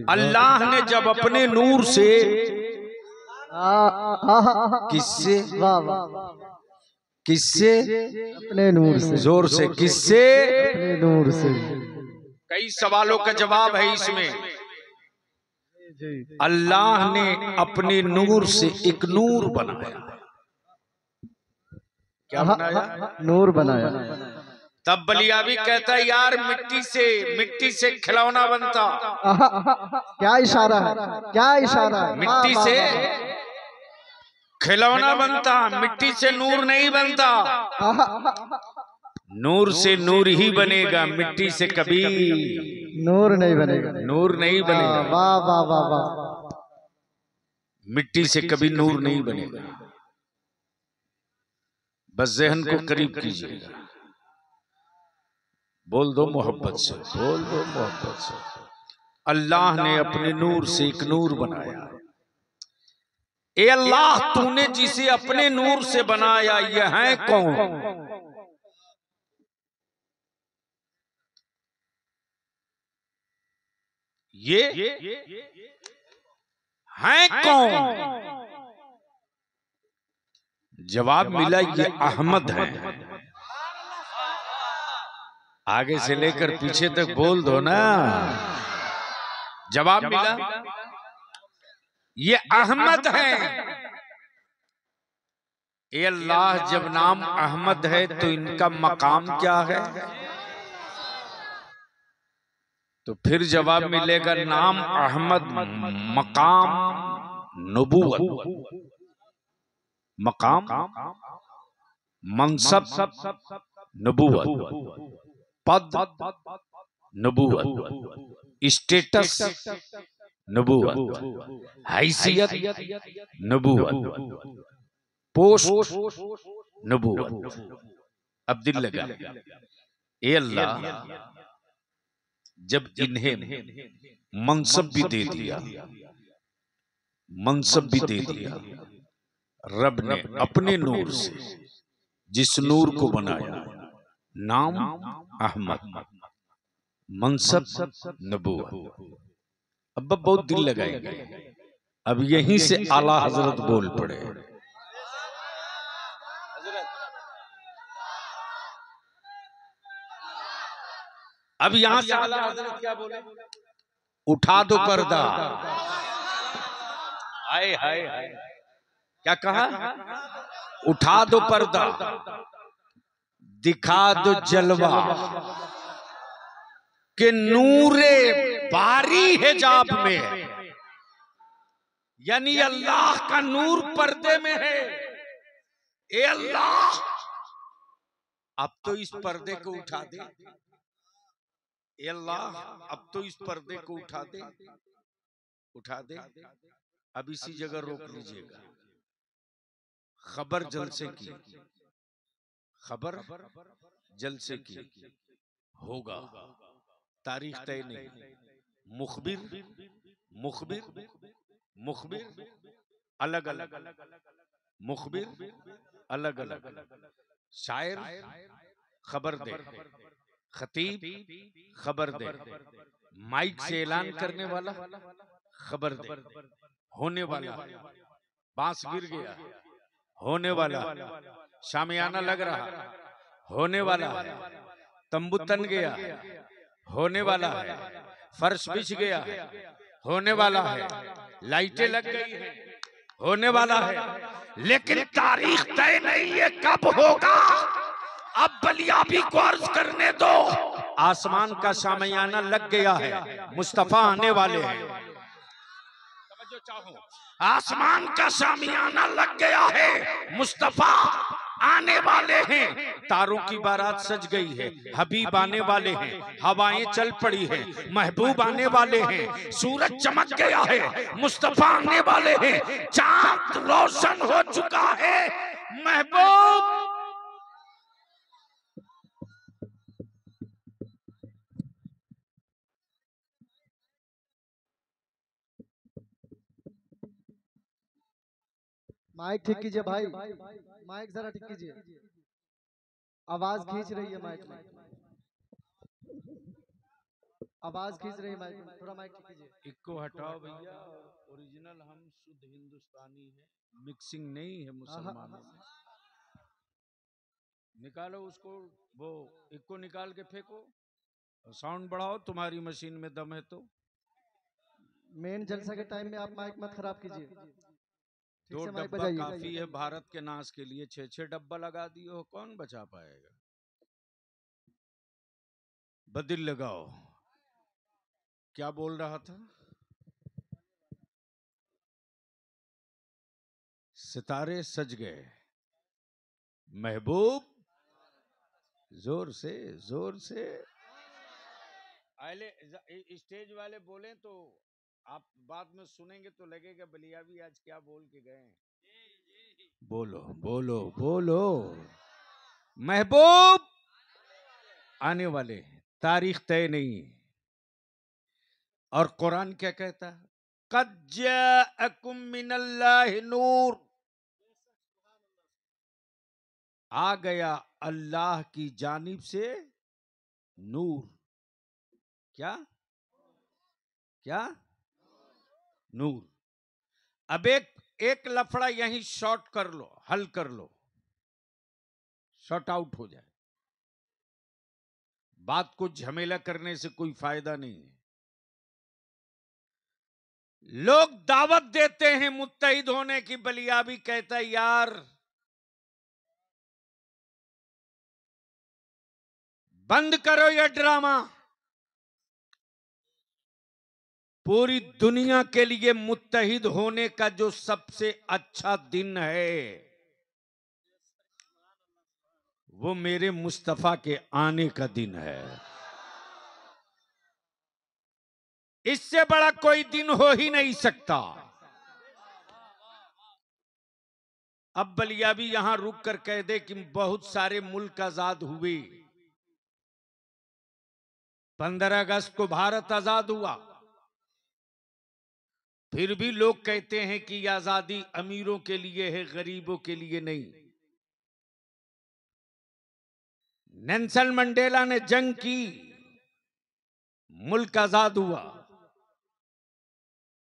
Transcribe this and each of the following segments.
अल्लाह ने जब अपने नूर से किससे किससे अपने नूर से, जोर से किससे, अपने नूर से। कई सवालों का जवाब है इसमें। अल्लाह ने अपने नूर से एक नूर बनाया। क्या बनाया? नूर बनाया। तब बलियाबी कहता है यार मिट्टी से खिलौना बनता। क्या इशारा है, क्या इशारा है। मिट्टी से खिलौना बनता, मिट्टी से नूर नहीं बनता। नूर से नूर ही बनेगा, मिट्टी से कभी नूर नहीं बनेगा। नूर नहीं बनेगा। वाह वाह वाह वाह। मिट्टी से कभी नूर नहीं बनेगा। बस ज़हन को करीब कीजिएगा। बोल दो मोहब्बत से, बोल दो मोहब्बत से। अल्लाह ने अपने नूर से एक नूर बनाया। ए अल्लाह, तूने जिसे अपने नूर से बनाया यह है कौन? ये है कौन? जवाब मिला ये अहमद है। आगे से लेकर पीछे तक बोल दो ना। जवाब मिला ये अहमद है। ए अल्लाह, जब नाम अहमद है तो इनका मकाम क्या है? तो फिर जवाब मिलेगा नाम अहमद, मकाम नबूवत, मकाम मनसब नबूवत, पद नबूवत, स्टेटस नबूवत, हैसियत नबूवत, पोस्ट नबूवत। अब दिल लगा। ए अल्लाह, जब इन्हें मनसब भी दे दिया, मनसब भी दे दिया, रब ने अपने नूर से जिस नूर को बनाया, नाम अहमद, मनसब नबूवत। अब बहुत दिल लगाएंगे। अब यहीं से आला हजरत बोल पड़े। अब यहां से आला हजरत क्या बोले? उठा दो पर्दा। हाय हाय हाय, क्या कहा? उठा दो पर्दा, दिखा दो जलवा के नूरे बारी हिजाब में है। यानी अल्लाह का नूर पर्दे में है। ए अल्लाह, अब तो इस पर्दे को उठा दे। ए अल्लाह, अब तो इस पर्दे को उठा दे, उठा दे। अब इसी जगह रोक लीजिएगा। खबर जलसे की, खबर जलसे की होगा, तारीख तय नहीं। मुखबिर मुखबिर मुखबिर अलग अलग, मुखबिर अलग अलग, शायर खबर दे, खतीब खबर दे, माइक से ऐलान करने वाला खबर दे। होने वाला, बांस गिर गया, होने वाला, शामियाना लग रहा, होने वाला है, तंबू तन गया, होने वाला है, फर्श बिछ गया, होने वाला है, लाइटें लग गई हैं, होने वाला है। लेकिन तारीख तय नहीं है कब होगा। अब बलियाबी को अर्ज करने दो। आसमान का शामियाना लग गया है, मुस्तफा आने वाले हैं। आसमान का शामियाना लग गया है, मुस्तफा आने वाले हैं। तारों की बारात सज गई है, हबीब आने वाले हैं। हवाएं चल पड़ी है, महबूब आने वाले हैं। सूरज चमक गया है, मुस्तफा आने वाले हैं। चांद रोशन हो चुका है, महबूब माइक ठीक कीजिए भाई, माइक जरा ठीक कीजिए, आवाज खींच रही है माइक में। आवाज खींच रही है माइक में, थोड़ा माइक ठीक कीजिए। इको हटाओ भैया। ओरिजिनल हम शुद्ध हिंदुस्तानी है, मिक्सिंग नहीं है मुसलमानों में। निकालो उसको, वो इको निकाल के फेंको, साउंड बढ़ाओ, तुम्हारी मशीन में दम है तो। मेन जलसा के टाइम में आप माइक मत खराब कीजिए, ठीक दो से माइक डब्बा बजाइए। काफी है भारत के नाश के लिए, 6-6 डब्बा लगा दिए हो, कौन बचा पाएगा। बदिल लगाओ। क्या बोल रहा था? सितारे सज गए, महबूब जोर से जोर से। आले स्टेज वाले बोले तो आप बाद में सुनेंगे तो लगेगा बलिया भी आज क्या बोल के गए। बोलो बोलो बोलो। महबूब आने वाले, तारीख तय नहीं। और कुरान क्या कहता है? क़द जाअकुम मिनल्लाहि नूर, आ गया अल्लाह की जानिब से नूर। क्या क्या? नूर। अब एक लफड़ा यहीं शॉर्ट कर लो, हल कर लो, शॉर्ट आउट हो जाए। बात को झमेला करने से कोई फायदा नहीं है। लोग दावत देते हैं मुत्तहिद होने की, बलिया भी कहता है यार बंद करो ये ड्रामा। पूरी दुनिया के लिए मुत्तहिद होने का जो सबसे अच्छा दिन है वो मेरे मुस्तफा के आने का दिन है। इससे बड़ा कोई दिन हो ही नहीं सकता। अब बलिया भी यहां रुक कर कह दे कि बहुत सारे मुल्क आजाद हुए, 15 अगस्त को भारत आजाद हुआ, फिर भी लोग कहते हैं कि यह आजादी अमीरों के लिए है, गरीबों के लिए नहीं। नेल्सन मंडेला ने जंग की, मुल्क आजाद हुआ,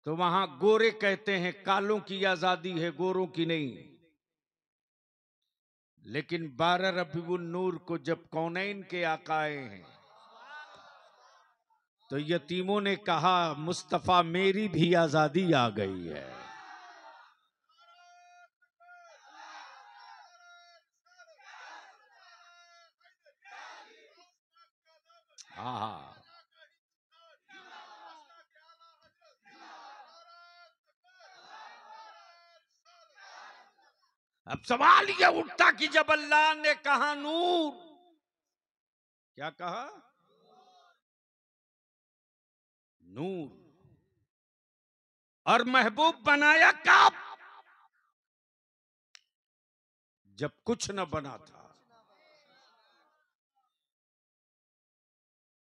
तो वहां गोरे कहते हैं कालों की आजादी है, गोरों की नहीं। लेकिन 12 रबीउन नूर को जब कौनैन के आका आए हैं तो यतीमों ने कहा मुस्तफा मेरी भी आजादी आ गई है। हाँ, अब सवाल यह उठता कि जब अल्लाह ने कहा नूर, क्या कहा? नूर। और महबूब बनाया कब? जब कुछ न बना था।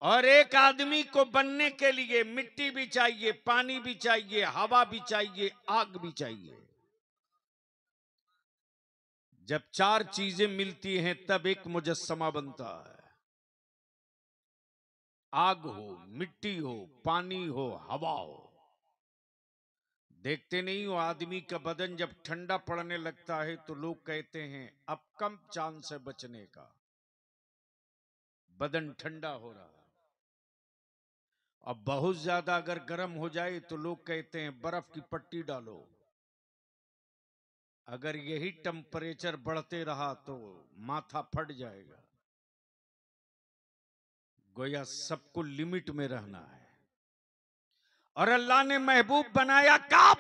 और एक आदमी को बनने के लिए मिट्टी भी चाहिए, पानी भी चाहिए, हवा भी चाहिए, आग भी चाहिए। जब 4 चीजें मिलती हैं तब एक मुजस्समा बनता है। आग हो, मिट्टी हो, पानी हो, हवा हो। देखते नहीं हो आदमी का बदन जब ठंडा पड़ने लगता है तो लोग कहते हैं अब कम चांस है बचने का, बदन ठंडा हो रहा है। अब बहुत ज्यादा अगर गर्म हो जाए तो लोग कहते हैं बर्फ की पट्टी डालो। अगर यही टेम्परेचर बढ़ते रहा तो माथा फट जाएगा। गोया सबको लिमिट में रहना है। और अल्लाह ने महबूब बनाया कब?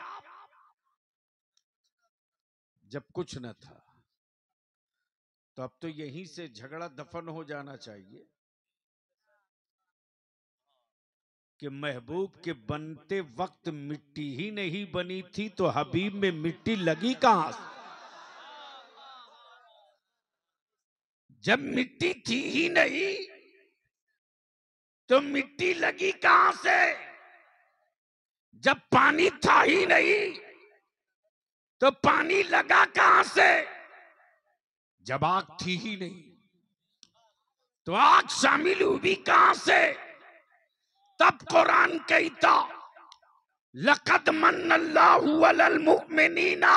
जब कुछ न था। तो अब तो यहीं से झगड़ा दफन हो जाना चाहिए कि महबूब के बनते वक्त मिट्टी ही नहीं बनी थी तो हबीब में मिट्टी लगी कहां से? जब मिट्टी थी ही नहीं तो मिट्टी लगी कहां से? जब पानी था ही नहीं तो पानी लगा कहां से? जब आग थी ही नहीं तो आग शामिल हुई कहां से? तब कुरान कहता लक़द मन्नल्लाहु अलल मुमिनीना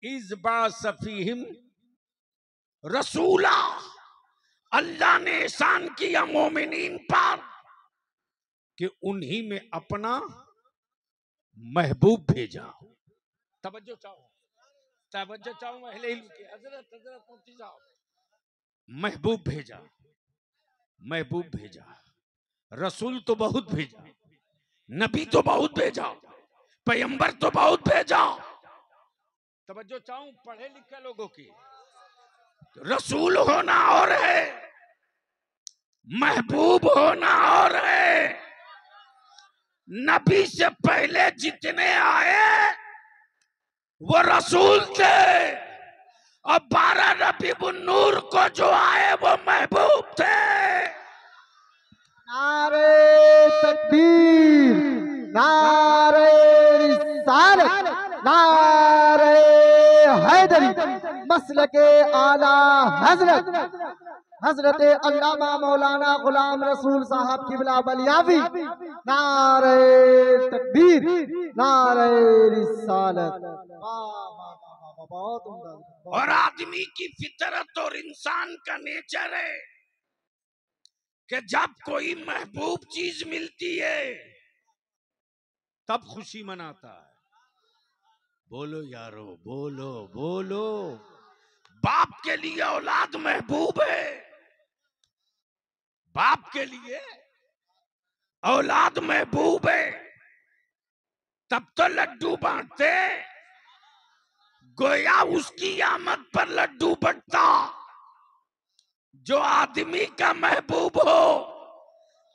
इज़ बअस फ़ीहिम रसूला। अल्लाह ने एहसान किया मोमिनीन पर कि उन्हीं में अपना महबूब भेजा। तवज्जो चाहो महले इल्म के हजरत मुफ्ती साहब, महबूब भेजा, महबूब भेजा। रसूल तो बहुत भेजा, नबी तो बहुत भेजा, पैगंबर तो बहुत भेजा। तवज्जो चाहूं पढ़े लिखे लोगों की। रसूल होना और है, महबूब होना और है। नबी से पहले जितने आए वो रसूल थे, और 12 रबीउन नूर को जो आए वो महबूब थे। नारे तकबीर, नारे रिसालत, नारे हैदरी, मसलके आला हजरत हजरत अल्लामा मौलाना गुलाम रसूल साहब किबला बलियावी। नारे तकबीर, नारे रिसालत। बहुत उम्दा। और आदमी की फितरत और इंसान का नेचर है कि जब कोई महबूब चीज मिलती है तब खुशी मनाता है। बोलो यारो, बोलो बोलो। बाप के लिए औलाद महबूब है, बाप के लिए औलाद महबूब है। तब तो लड्डू बांटते, गोया उसकी आमद पर लड्डू बंटता। जो आदमी का महबूब हो,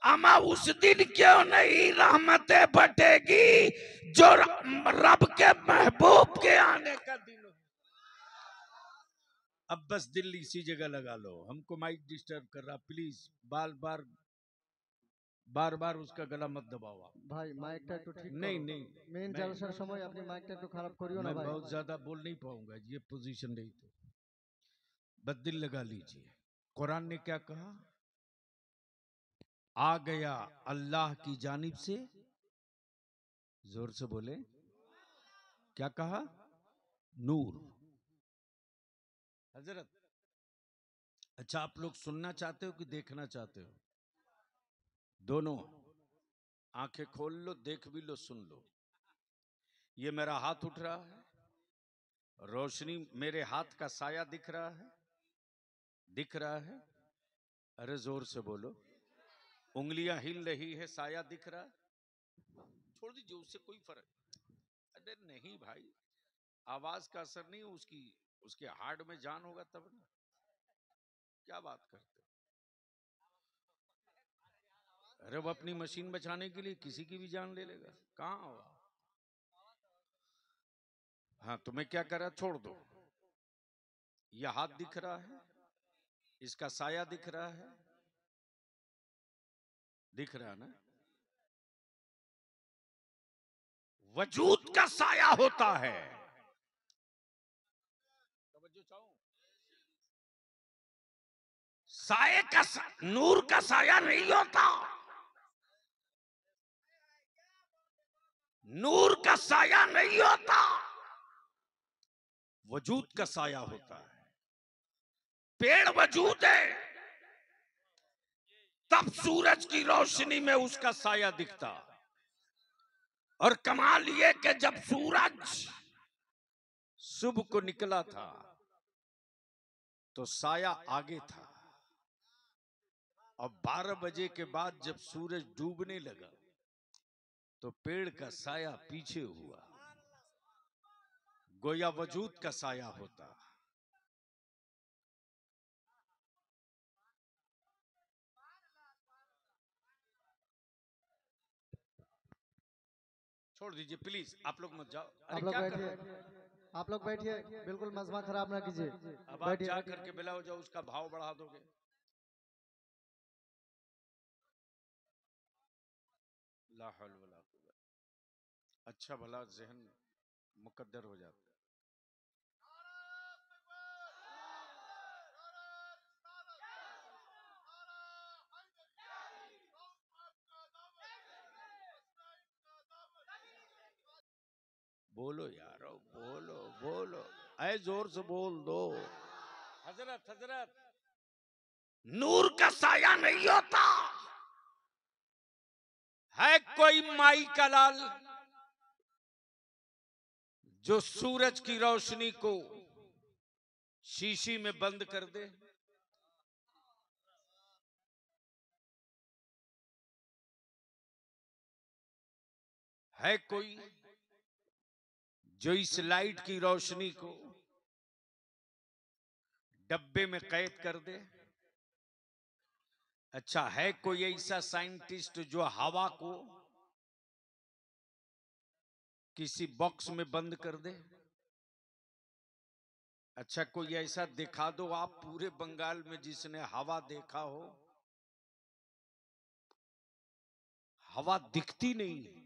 अमा उस दिन क्यों नहीं रहमतें बटेगी जो रब के महबूब के आने का दिन हो। अब बस दिल इसी जगह लगा लो। हमको माइक डिस्टर्ब कर रहा, प्लीज बार बार उसका गला मत दबाओ आप। भाई माइकটা একটু ঠিক नहीं করো। नहीं, মেন জলসার সময় আপনি মাইকটা একটু খারাপ করিও না मैं ভাই। बहुत ज्यादा बोल नहीं पाऊंगा, ये पोजीशन नहीं तो बस दिल लगा लीजिए। कुरान ने क्या कहा? आ गया अल्लाह की जानिब से, जोर से बोले, क्या कहा? नूर। हजरत, अच्छा आप लोग सुनना चाहते हो कि देखना चाहते हो? दोनों। आंखें खोल लो, देख भी लो, सुन लो। ये मेरा हाथ उठ रहा है, रोशनी मेरे हाथ का साया दिख रहा है, दिख रहा है। अरे जोर से बोलो। उंगलियां हिल रही है, साया दिख रहा है। छोड़ दीजिए, उससे कोई फर्क। अरे नहीं भाई, आवाज का असर नहीं, उसकी उसके हार्ट में जान होगा तब ना। क्या बात करते हो? अरे वो अपनी मशीन बचाने के लिए किसी की भी जान ले लेगा। कहां होगा? हाँ, तुम्हें क्या करा, छोड़ दो। यह हाथ दिख रहा है, इसका साया दिख रहा है, दिख रहा ना। वजूद का साया होता है। साये का नूर का साया नहीं होता। नूर का साया नहीं होता, वजूद का साया होता है। पेड़ वजूद है, तब सूरज की रोशनी में उसका साया दिखता। और कमाल ये कि जब सूरज सुबह को निकला था तो साया आगे था, और 12 बजे के बाद जब सूरज डूबने लगा तो पेड़ का साया पीछे हुआ। गोया वजूद का साया होता। छोड़ दीजिए प्लीज, आप लोग मत जाओ। अरे आप लोग क्या कर बैठिए, रहे हो? आप लोग बैठिए, बिल्कुल मजमा खराब ना कीजिए। अब आप जा करके बिला हो जाओ, उसका भाव बढ़ा दोगे। ला हौल वला कुव्वत। अच्छा भला जहन मुकद्दर हो जाता है। बोलो यारो, बोलो बोलो, ऐ जोर से बोल दो। हजरत हजरत, नूर का साया नहीं होता है कोई माई का लाल जो सूरज की रोशनी को शीशी में बंद कर दे। है कोई जो इस लाइट की रोशनी को डब्बे में कैद कर दे। अच्छा, है कोई ऐसा साइंटिस्ट जो हवा को किसी बॉक्स में बंद कर दे। अच्छा, कोई ऐसा दिखा दो आप पूरे बंगाल में जिसने हवा देखा हो। हवा दिखती नहीं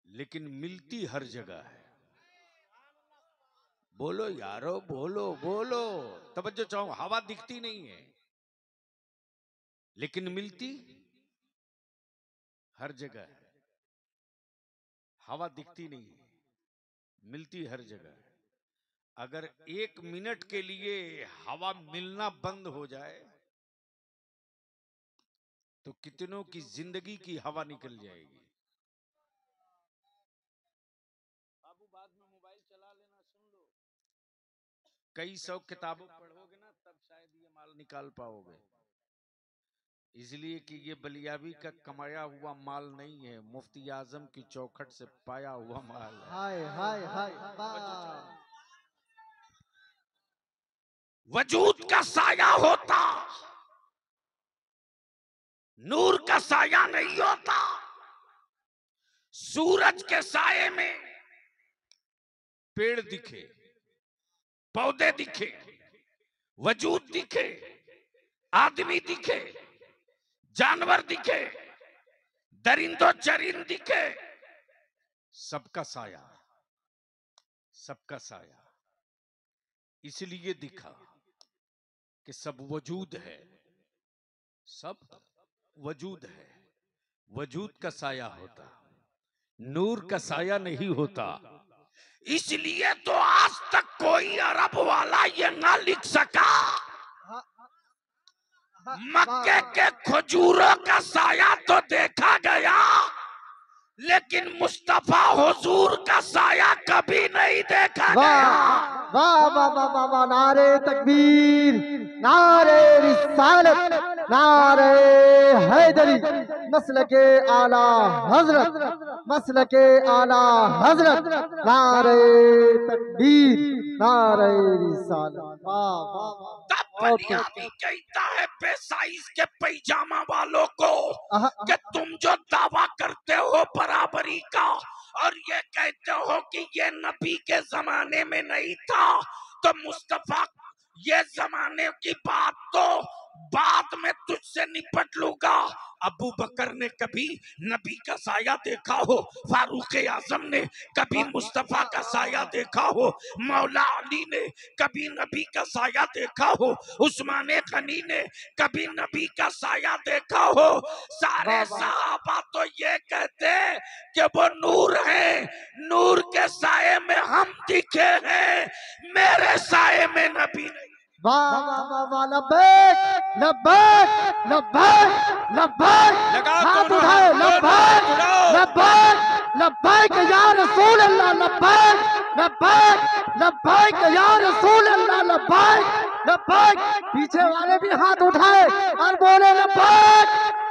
लेकिन मिलती हर जगह है। बोलो यारो, बोलो बोलो, तवज्जो चाहो। हवा दिखती नहीं है लेकिन मिलती हर जगह है। हवा दिखती नहीं है, मिलती हर जगह है। अगर 1 मिनट के लिए हवा मिलना बंद हो जाए तो कितनों की जिंदगी की हवा निकल जाएगी। बाबू बाद में मोबाइल चला लेना, सुन लो। कई 100 किताबों पढ़ोगे ना तब शायद ये माल निकाल पाओगे। इसलिए कि ये बलियाबी का कमाया हुआ माल नहीं है, मुफ्ती आजम की चौखट से पाया हुआ माल है। हाय हाय हाय, वाह। वजूद का साया होता, नूर का साया नहीं होता। सूरज के साये में पेड़ दिखे, पौधे दिखे, वजूद दिखे, आदमी दिखे, जानवर दिखे, दरिंदो चरिंद दिखे, सबका साया, सबका साया। इसलिए दिखा कि सब वजूद है, सब वजूद है। वजूद का साया होता, नूर का साया नहीं होता। इसलिए तो आज तक कोई अरब वाला ये ना लिख सका मक्के के खजूरों का साया तो देखा गया लेकिन मुस्तफा हुजूर का साया कभी नहीं देखा गया। वाह वाह वाह वाह वाह, नारे तकबीर, नारे रिसालत, नारे हैदरी, मसल के आला हजरत, मसल के आला हजरत, नारे तकबीर, नारे रिसालत। वाह वाह वाह। बलियाबी कहता है बेसाइज के पैजामा वालों को कि तुम जो दावा करते हो बराबरी का और ये कहते हो कि ये नबी के जमाने में नहीं था, तो मुस्तफा ये जमाने की बात तो बाद में तुझसे निपट लूंगा। अबू बकर ने कभी नबी का साया देखा हो, फारूक आजम ने कभी मुस्तफा का साया देखा हो, मौला अली ने कभी नबी का साया देखा हो, उस्मान गनी ने कभी नबी का साया देखा हो। सारे सहाबा तो ये कहते कि वो नूर है, नूर के साये में हम दिखे हैं, मेरे साये में नबी नहीं। वाह वाह वाह वाह, लब्बैक लब्बैक लब्बैक लब्बैक, हाथ उठाए, लब्बैक लब्बैक लब्बैक या रसूल अल्लाह, लब्बैक लब्बैक लब्बैक या रसूल अल्लाह, लब्बैक लब्बैक। पीछे वाले भी हाथ उठाए और बोले लब्बैक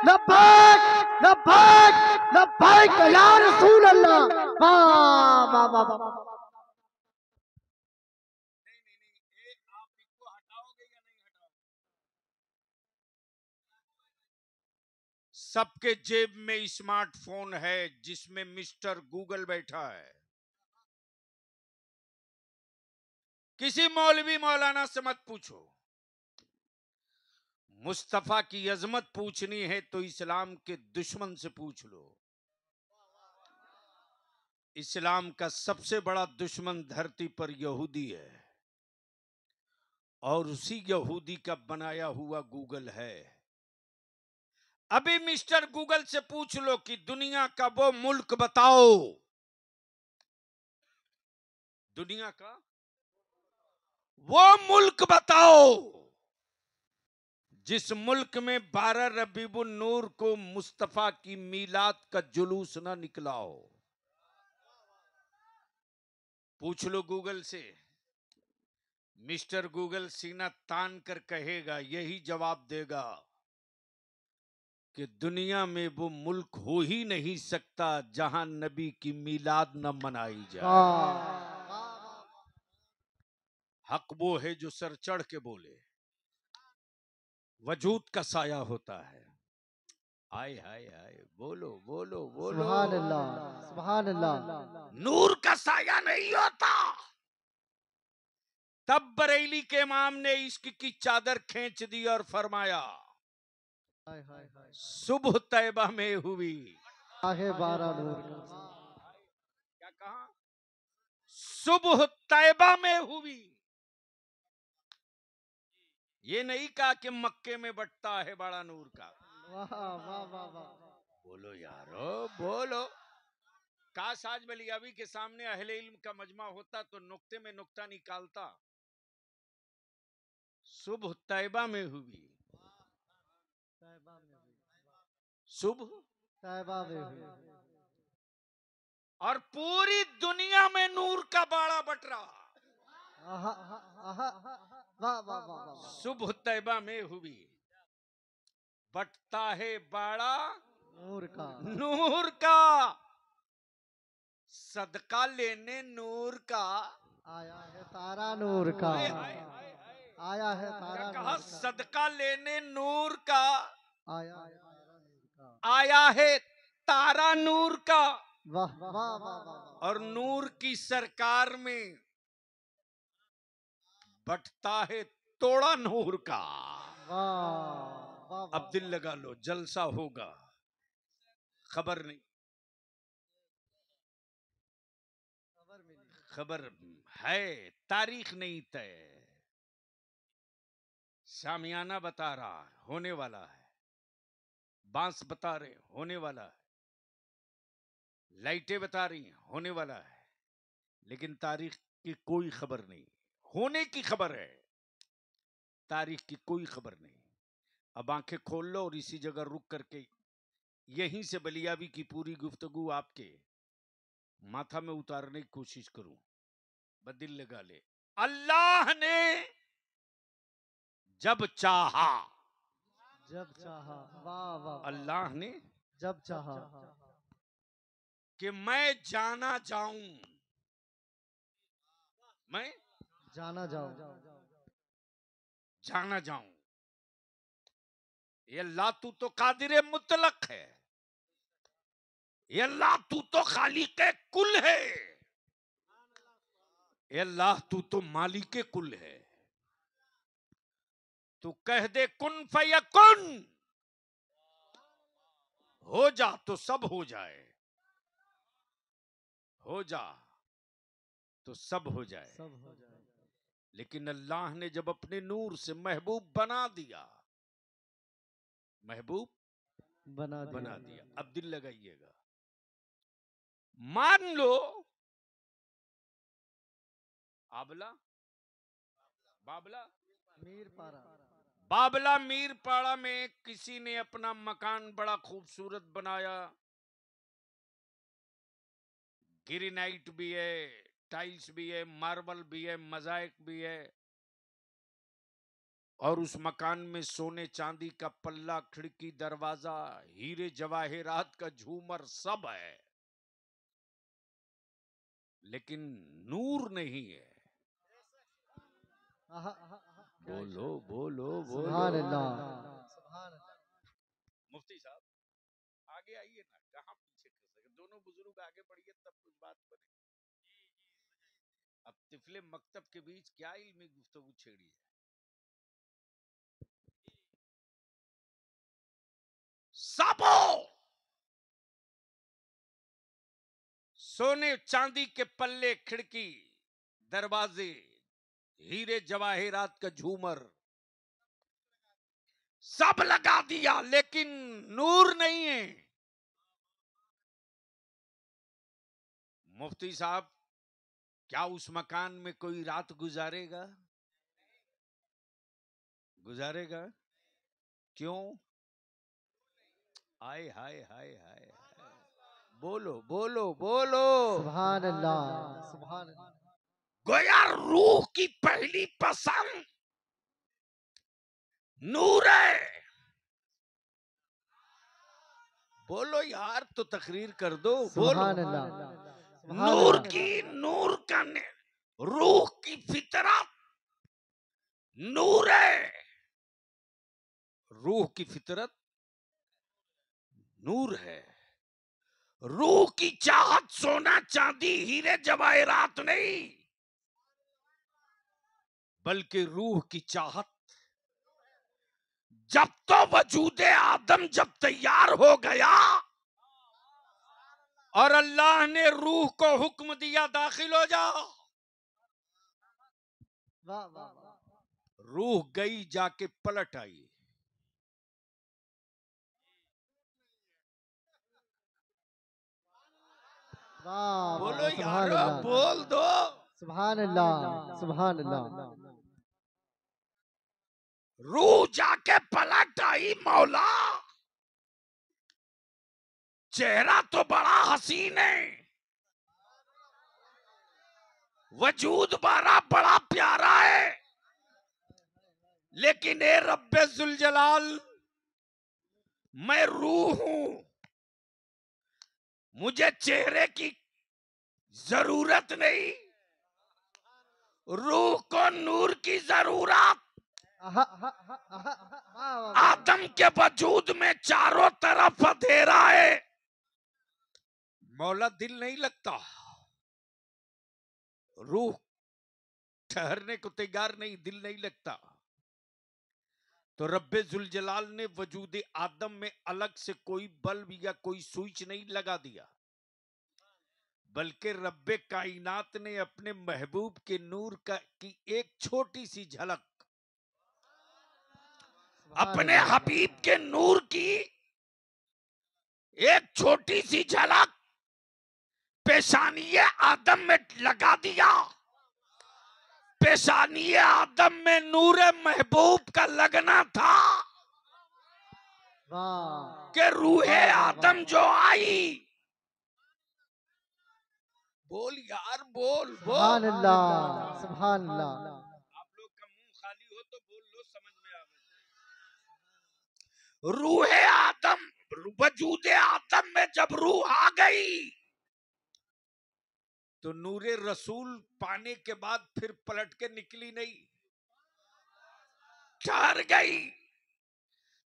लब्बैक लब्बैक लब्बैक या रसूल अल्लाह। वाह वाह वाह वाह। सबके जेब में स्मार्टफोन है जिसमें मिस्टर गूगल बैठा है। किसी मौलवी मौलाना से मत पूछो। मुस्तफा की अजमत पूछनी है तो इस्लाम के दुश्मन से पूछ लो। इस्लाम का सबसे बड़ा दुश्मन धरती पर यहूदी है और उसी यहूदी का बनाया हुआ गूगल है। अभी मिस्टर गूगल से पूछ लो कि दुनिया का वो मुल्क बताओ, दुनिया का वो मुल्क बताओ जिस मुल्क में 12 रबीउन नूर को मुस्तफा की मीलाद का जुलूस ना निकला हो। पूछ लो गूगल से। मिस्टर गूगल सीना तान कर कहेगा, यही जवाब देगा कि दुनिया में वो मुल्क हो ही नहीं सकता जहां नबी की मीलाद न मनाई जाए। हक वो है जो सर चढ़ के बोले, वजूद का साया होता है। हाय हाय हाय, बोलो बोलो बोलो। सुभान अल्लाह, सुभान अल्लाह। नूर का साया नहीं होता। तब बरेली के इमाम ने इश्क की चादर खींच दी और फरमाया, सुबह तैबा में हुई। आगे 12 नूर का। क्या कहा? सुबह तैबा में हुई। ये नहीं कहा कि मक्के में बटता है बड़ा नूर का। वाह वाह वाह वाह। बोलो यारो बोलो। काश आज बलियावी के सामने अहले इल्म का मजमा होता तो नुक्ते में नुक्ता निकालता। सुबह तैबा में हुई, सुबह तैबा में हुई। और पूरी दुनिया में नूर का बाड़ा बट रहा। आहा, आहा, वाह वाह वाह वाह। सुबह तैबा में हुई, बटता है बाड़ा नूर का, नूर का, सदका लेने नूर का। आया है तारा नूर का, हाय हाय हाय हाय। आया है क्या तारा कहा? नूर का, सदका लेने नूर का, आया है तारा नूर का। आया है तारा नूर का। वाह वाह वाह वाह। और नूर की सरकार में बटता है तोड़ा नूर का। वाह वाह। अब दिल लगा लो, जलसा होगा। खबर नहीं, खबर है, तारीख नहीं तय। शामियाना बता रहा है होने वाला है, बांस बता रहे होने वाला है, लाइटें बता रही हैं होने वाला है, लेकिन तारीख की कोई खबर नहीं। होने की खबर है, तारीख की कोई खबर नहीं। अब आंखें खोल लो और इसी जगह रुक करके यहीं से बलियावी की पूरी गुफ्तगू आपके माथा में उतारने की कोशिश करूं। बदिल लगा ले। अल्लाह ने जब चाहा, जब चाहा, वाह वाह। अल्लाह ने जब चाहा कि मैं जाना जाऊं, मैं जाना जाओ। जाना जाऊं। ये अल्लाह तू तो कादिर मुतलक है, ये अल्लाह तू तो खालिक कुल है, ये अल्लाह तू तो मालिक कुल है। तू कह दे कुन फयकुन, हो जा तो सब हो जाए, हो जा तो सब हो जाए। सब हो जाए। लेकिन अल्लाह ने जब अपने नूर से महबूब बना दिया, महबूब बना दिया। अब दिल लगाइएगा। मान लो आबला बाबला मीर पारा, बाबला मीरपाड़ा में किसी ने अपना मकान बड़ा खूबसूरत बनाया, ग्रेनाइट भी है, टाइल्स भी है, मार्बल भी है, मोज़ाइक भी है, और उस मकान में सोने चांदी का पल्ला, खिड़की, दरवाजा, हीरे जवाहिरात का झूमर सब है, लेकिन नूर नहीं है। आहा, बोलो बोलो सुभान बोलो। अल्लाह, सुभान अल्लाह। मुफ्ती साहब आगे आइए ना, कहाँ पीछे कर सके। दोनों बुजुर्ग आगे बढ़िए तब कुछ बात बने। अब तिफले मकतब के बीच क्या इल्मी गुफ्तगू छेड़ी है। सबो सोने चांदी के पल्ले, खिड़की, दरवाजे, हीरे जवाहिरात का झूमर, सब लगा दिया, लेकिन नूर नहीं है। मुफ्ती साहब, क्या उस मकान में कोई रात गुजारेगा? गुजारेगा? क्यों? हाय हाय हाय हाय, बोलो बोलो बोलो। सुभान अल्लाह, सुभान अल्लाह। गोया रूह की पहली पसंद नूर है। बोलो यार, तो तकरीर कर दो, बोलो। सुभान अल्लाह, सुभान नूर अल्लाह। की, नूर का रूह की फितरत नूर है। रूह की फितरत नूर है। रूह की चाहत सोना चांदी हीरे जवाहरात नहीं, बल्कि रूह की चाहत, जब तो वजूदे आदम जब तैयार हो गया और अल्लाह ने रूह को हुक्म दिया दाखिल हो जाओ, वाह वाह वाह। रूह गई जाके पलट आई। वाह बोलो वाह, सुभान यारो, अल्लाह, बोल दो। सुभान अल्लाह, सुभान अल्लाह। रूह जाके पलट आई। मौला, चेहरा तो बड़ा हसीन है, वजूद बड़ा प्यारा है, लेकिन ए रब्बे जुल जलाल, मैं रूह हूं, मुझे चेहरे की जरूरत नहीं, रूह को नूर की जरूरत। आहा, आहा, आहा, आहा, वाह वाह वाह। आदम के वजूद में चारों तरफ अंधेरा है। मौला, दिल नहीं लगता, रूह ठहरने को तैयार नहीं, दिल नहीं लगता। तो रब्बे जुल जलाल ने वजूद आदम में अलग से कोई बल्ब या कोई स्विच नहीं लगा दिया, बल्कि रब्बे कायनात ने अपने महबूब के नूर की एक छोटी सी झलक, अपने हबीब के नूर की एक छोटी सी झलक पेशानिये आदम में लगा दिया। पेशानिये आदम में नूर महबूब का लगना था वाह कि रूहे वाह, वाह, आदम वाह। जो आई। बोल यार, बोल सुभान बोल। अल्लाह, सुभान अल्लाह। आप लोग का मुंह खाली हो तो बोल लो, समझ में आवे। रूहे आदम, वजूदे आदम में जब रूह आ गई तो नूरे रसूल पाने के बाद फिर पलट के निकली नहीं, ठहर गई।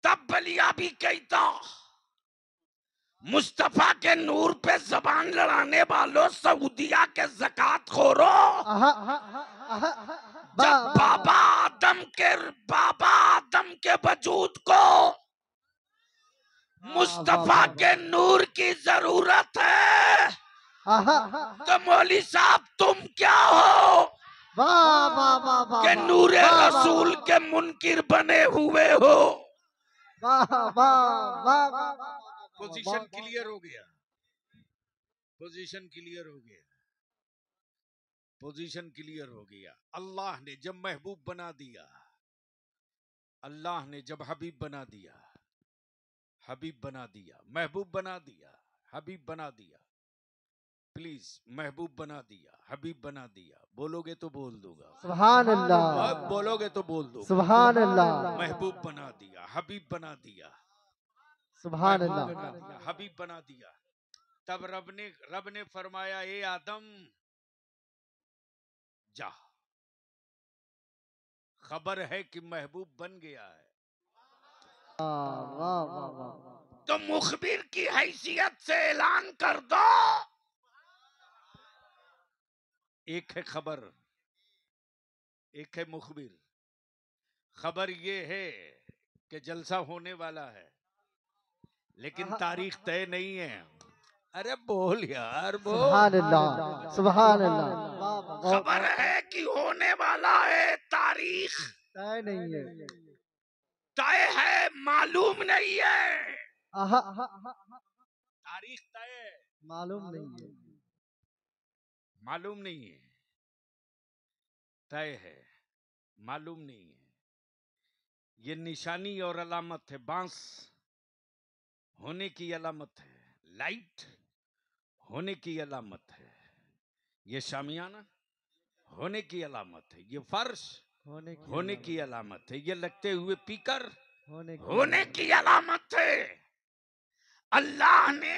तब बलिया भी कहता, मुस्तफा के नूर पे जबान लड़ाने वालों, सऊदिया के ज़कात खोरो, आहा, आहा, आहा, आहा, जब वाह वाह बाबा आदम के वजूद को मुस्तफा के नूर की जरूरत है, आहा, तो मौली साहब तुम क्या हो वाह वाह वाह वाह, कि नूरे वाह, वाह, रसूल के मुनकिर बने हुए हो। वाह वाह वाह वाह। पोजीशन क्लियर हो गया, पोजीशन क्लियर हो गया, पोजीशन क्लियर हो गया। अल्लाह ने जब महबूब बना दिया, अल्लाह ने जब हबीब बना दिया, हबीब बना दिया, महबूब बना दिया, हबीब बना दिया, प्लीज महबूब बना दिया, हबीब बना दिया, बोलोगे तो बोल दूंगा, सुभान अल्लाह, बोलोगे तो बोल दूंगा। सुभान अल्लाह, महबूब बना दिया, हबीब बना दिया, सुभान महबूब अल्लाह। बना दिया, हबीब बना दिया। तब रब ने फरमाया, ए आदम जा, खबर है कि महबूब बन गया है, वाह वाह वाह। तो मुखबिर की हैसियत से ऐलान कर दो। एक है खबर, एक है मुखबिर। खबर ये है कि जलसा होने वाला है, लेकिन तारीख तय नहीं है। अरे बोल यार, बोल। सुभान अल्लाह, सुभान अल्लाह। खबर है कि होने वाला है, तारीख तय नहीं है। तय है मालूम नहीं है। आहा, तारीख तय है मालूम नहीं है। मालूम नहीं है, तय है मालूम नहीं है। ये निशानी और अलामत है, बांस होने की अलामत है, लाइट होने की अलामत है, ये शामियाना होने की अलामत है, ये फर्श होने की अलामत है, ये लगते हुए पीकर होने की अलामत है। अल्लाह ने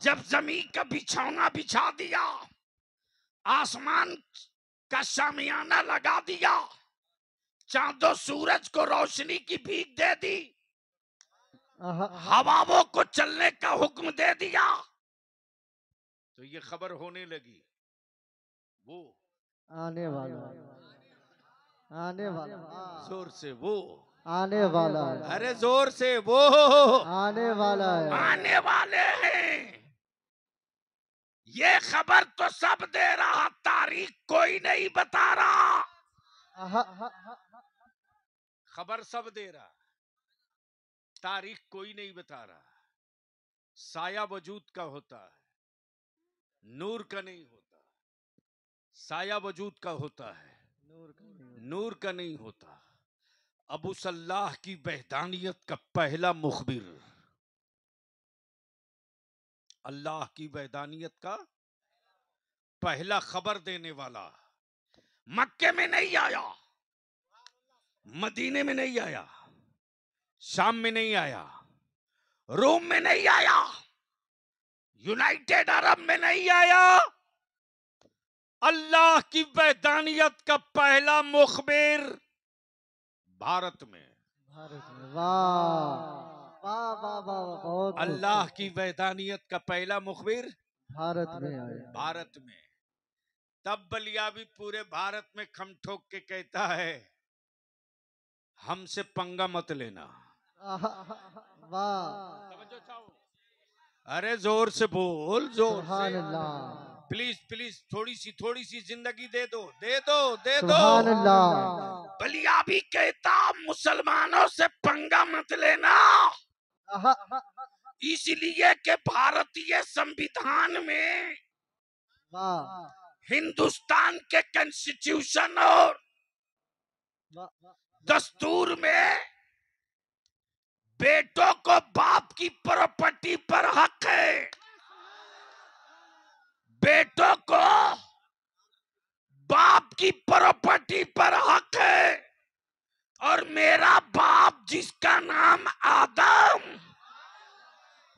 जब जमीन का बिछौना बिछा दिया, आसमान का शामियाना लगा दिया, चांदो सूरज को रोशनी की भीख दे दी, हवाओं को चलने का हुक्म दे दिया, तो ये खबर होने लगी वो आने वाला, आने वाला, जोर से वो आने वाला, अरे जोर से वो आने वाला है, आने वाले हैं। ये खबर तो सब दे रहा, तारीख कोई नहीं बता रहा। खबर सब दे रहा, तारीख कोई नहीं बता रहा। साया वजूद का होता है, नूर का नहीं होता। साया वजूद का होता है, नूर का नहीं होता। अबू सल्लाह की वहदानियत का पहला मुखबिर, अल्लाह की वहदानियत का पहला खबर देने वाला मक्के में नहीं आया, मदीने में नहीं आया, शाम में नहीं आया, रोम में नहीं आया, यूनाइटेड अरब में नहीं आया। अल्लाह की वहदानियत का पहला मुखबिर भारत में। वाह वाह वाह वाह, बहुत अल्लाह की वहदानियत का पहला मुखबिर भारत में आया। भारत में। तब बलियाबी पूरे भारत में खम ठोक के कहता है, हमसे पंगा मत लेना। वाह, अरे जोर से बोल, जोर सुभान से। अल्लाह, प्लीज प्लीज थोड़ी सी जिंदगी दे दो, दे दो, दे दो। सुभान अल्लाह। बलियाबी कहता, मुसलमानों से पंगा मत लेना, इसलिए कि भारतीय संविधान में, वाह, हिंदुस्तान के कॉन्स्टिट्यूशन और दस्तूर में बेटों को बाप की प्रॉपर्टी पर हक है, बेटों को बाप की प्रॉपर्टी पर हक है। और मेरा बाप जिसका नाम आदम,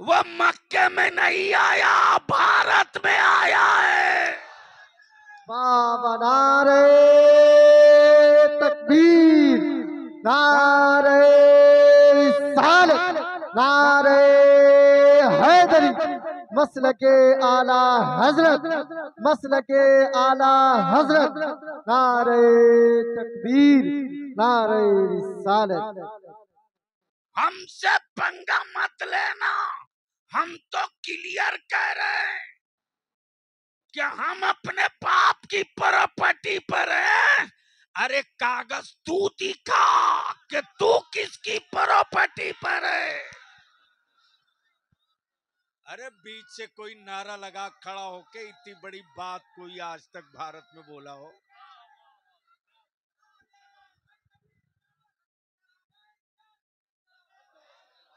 वो मक्के में नहीं आया, भारत में आया है। बाबा नारे तकबीर, नारे रिसालत, नारे हैदरी, मसलके आला हजरत, मसलके आला हजरत, नारे तकबीर, नारे रिसालत। हमसे पंगा मत लेना, हम तो क्लियर कह रहे हैं कि हम अपने बाप की प्रॉपर्टी पर हैं। अरे कागज तू दिखा कि तू किसकी प्रॉपर्टी पर है। अरे बीच से कोई नारा लगा खड़ा होके, इतनी बड़ी बात कोई आज तक भारत में बोला हो?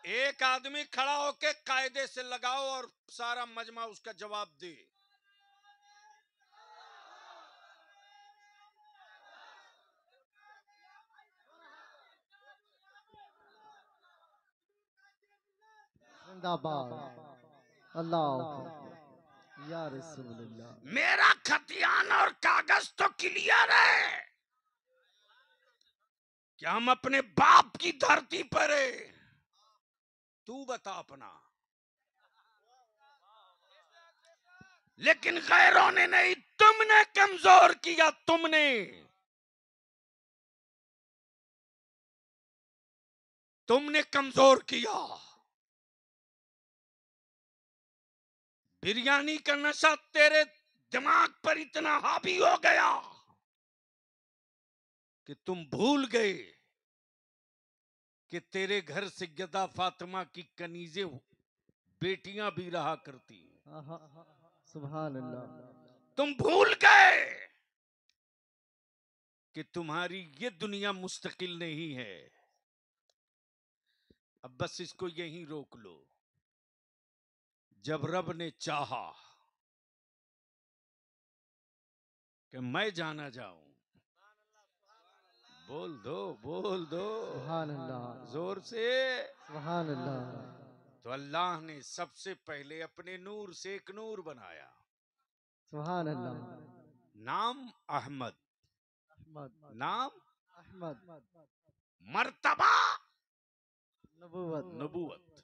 एक आदमी खड़ा होके कायदे से लगाओ और सारा मजमा उसका जवाब दे। जिंदाबाद, अल्लाह या रसूलुल्लाह। मेरा खतियान और कागज तो क्लियर है कि हम अपने बाप की धरती पर है। तू बता अपना। लेकिन गैरों ने नहीं, तुमने कमजोर किया, तुमने कमजोर किया। बिरयानी का नशा तेरे दिमाग पर इतना हावी हो गया कि तुम भूल गए कि तेरे घर से सैयदा फातिमा की कनीजे बेटियां भी रहा करती हैं। सुभान अल्लाह। तुम भूल गए कि तुम्हारी ये दुनिया मुस्तकिल नहीं है। अब बस इसको यहीं रोक लो। जब रब ने चाहा कि मैं जाना जाऊं, बोल दो बोल दो सुभान अल्लाह। जोर से, सुभान अल्लाह। तो अल्लाह ने सबसे पहले अपने नूर से एक नूर बनाया। सुभान अल्लाह। नाम अहमद, नाम अहमद। मर्तबा नबूवत। नबूवत।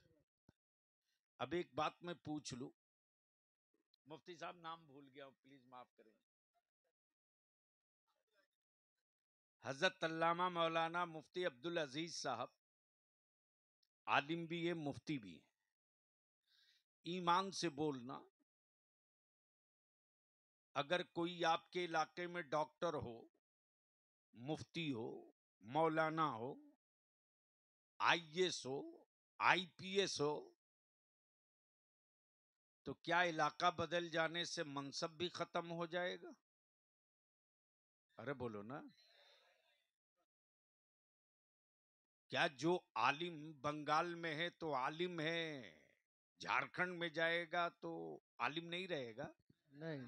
अब एक बात मैं पूछ लूं, मुफ्ती साहब नाम भूल गया हूं, प्लीज माफ करें। हजरत अल्लामा मौलाना मुफ्ती अब्दुल अजीज साहब आलिम भी है, मुफ्ती भी है। ईमान से बोलना, अगर कोई आपके इलाके में डॉक्टर हो, मुफ्ती हो, मौलाना हो, आईएएस हो, आईपीएस हो, तो क्या इलाका बदल जाने से मनसब भी खत्म हो जाएगा? अरे बोलो ना। क्या जो आलिम बंगाल में है तो आलिम है, झारखंड में जाएगा तो आलिम नहीं रहेगा? नहीं,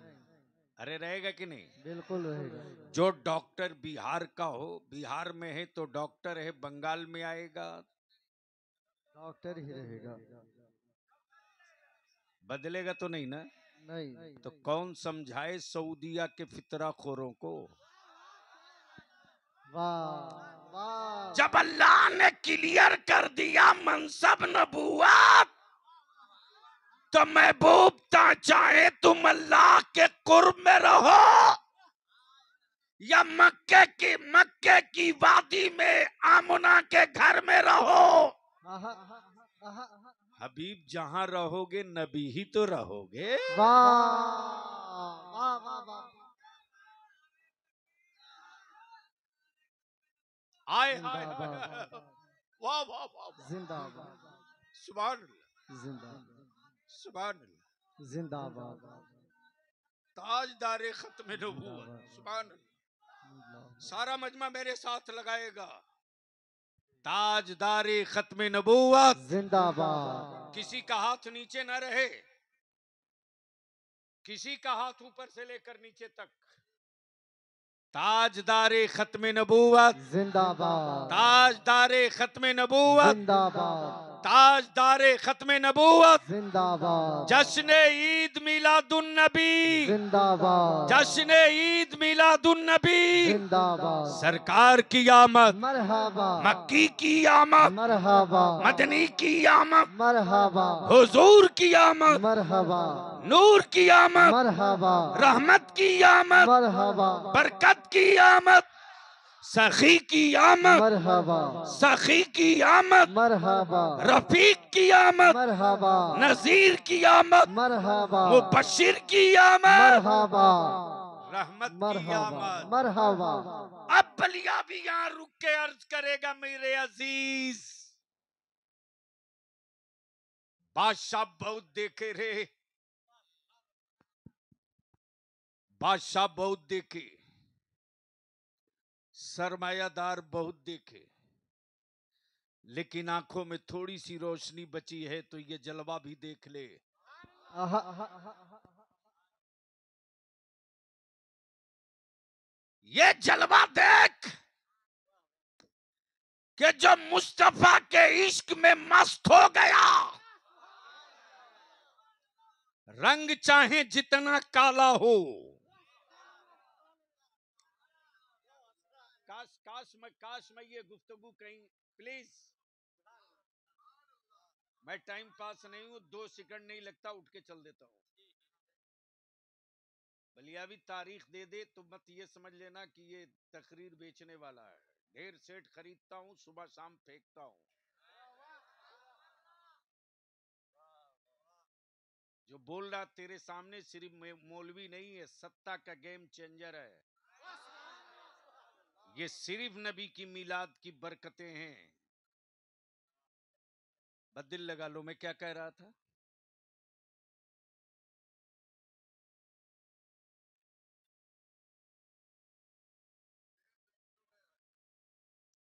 अरे रहेगा कि नहीं? बिल्कुल रहेगा। जो डॉक्टर बिहार का हो, बिहार में है तो डॉक्टर है, बंगाल में आएगा डॉक्टर ही रहेगा। बदलेगा तो नहीं ना? नहीं। तो कौन समझाए सऊदिया के फितराखोरों को? वाह वाह। जब अल्लाह ने क्लियर कर दिया मनसब नबूवत, तो महबूब ता चाहे तुम अल्लाह के कुर्ब में रहो या मक्के की वादी में आमुना के घर में रहो, हबीब जहां रहोगे नबी ही तो रहोगे। वाह वाह वाह। आए हाय वाह वाह वाह वाह। जिंदाबाद। सुभान अल्लाह, जिंदाबाद। सुभान अल्लाह। जिंदाबाद। ताजदारे खत्म नबूवत, सुभान अल्लाह। सारा मजमा मेरे साथ लगाएगा। ताजदारे खत्म नबूवत जिंदाबाद। किसी का हाथ नीचे न रहे, किसी का हाथ ऊपर से लेकर नीचे तक। ताजदारे खत्म नबूवत जिंदाबाद। ताजदारे खत्म नबूवत जिंदाबाद। ताजदारे खत्म नबूवत। जिंदाबाद। जश्न ईद मिलादुन नबी, जिंदाबाद। जश्न ईद मिलादुन नबी। जिंदाबाद। सरकार की आमद, मरहबा। मक्की की आमद, मरहबा। मदनी की आमद, मरहबा। हुजूर की आमद, मरहबा। नूर की आमद, मरहबा। रहमत की आमद, मरहबा। बरकत की आमद, सखी की आमद, मरहबा। सखी की आमद, मरहबा। रफीक की आमद, मरहबा। नजीर की आमद, मरहबा। मुबशिर की आमद, मरहबा। रहमत की मरहबा। आमद। मरहबा। अब बलिया भी यहाँ रुक के अर्ज करेगा, मेरे अजीज बादशाह बहुत देखे रे, बादशाह बहुत देखे, सरमायादार बहुत देखे, लेकिन आंखों में थोड़ी सी रोशनी बची है तो ये जलवा भी देख ले। ये जलवा देख कि जो मुस्तफा के इश्क में मस्त हो गया, रंग चाहे जितना काला हो। काश मैं ये गुफ्तगू कहीं, प्लीज, मैं टाइम पास नहीं हूं, 2 सेकंड नहीं लगता, उठ के चल देता हूं। बलियावी तारीख दे दे तो मत ये समझ लेना कि ये तकरीर बेचने वाला है। ढेर सेट खरीदता हूं, सुबह शाम फेंकता हूं। जो बोल रहा तेरे सामने सिर्फ मौलवी नहीं है, सत्ता का गेम चेंजर है। ये सिर्फ नबी की मिलाद की बरकतें हैं। बस दिल लगा लो। मैं क्या कह रहा था?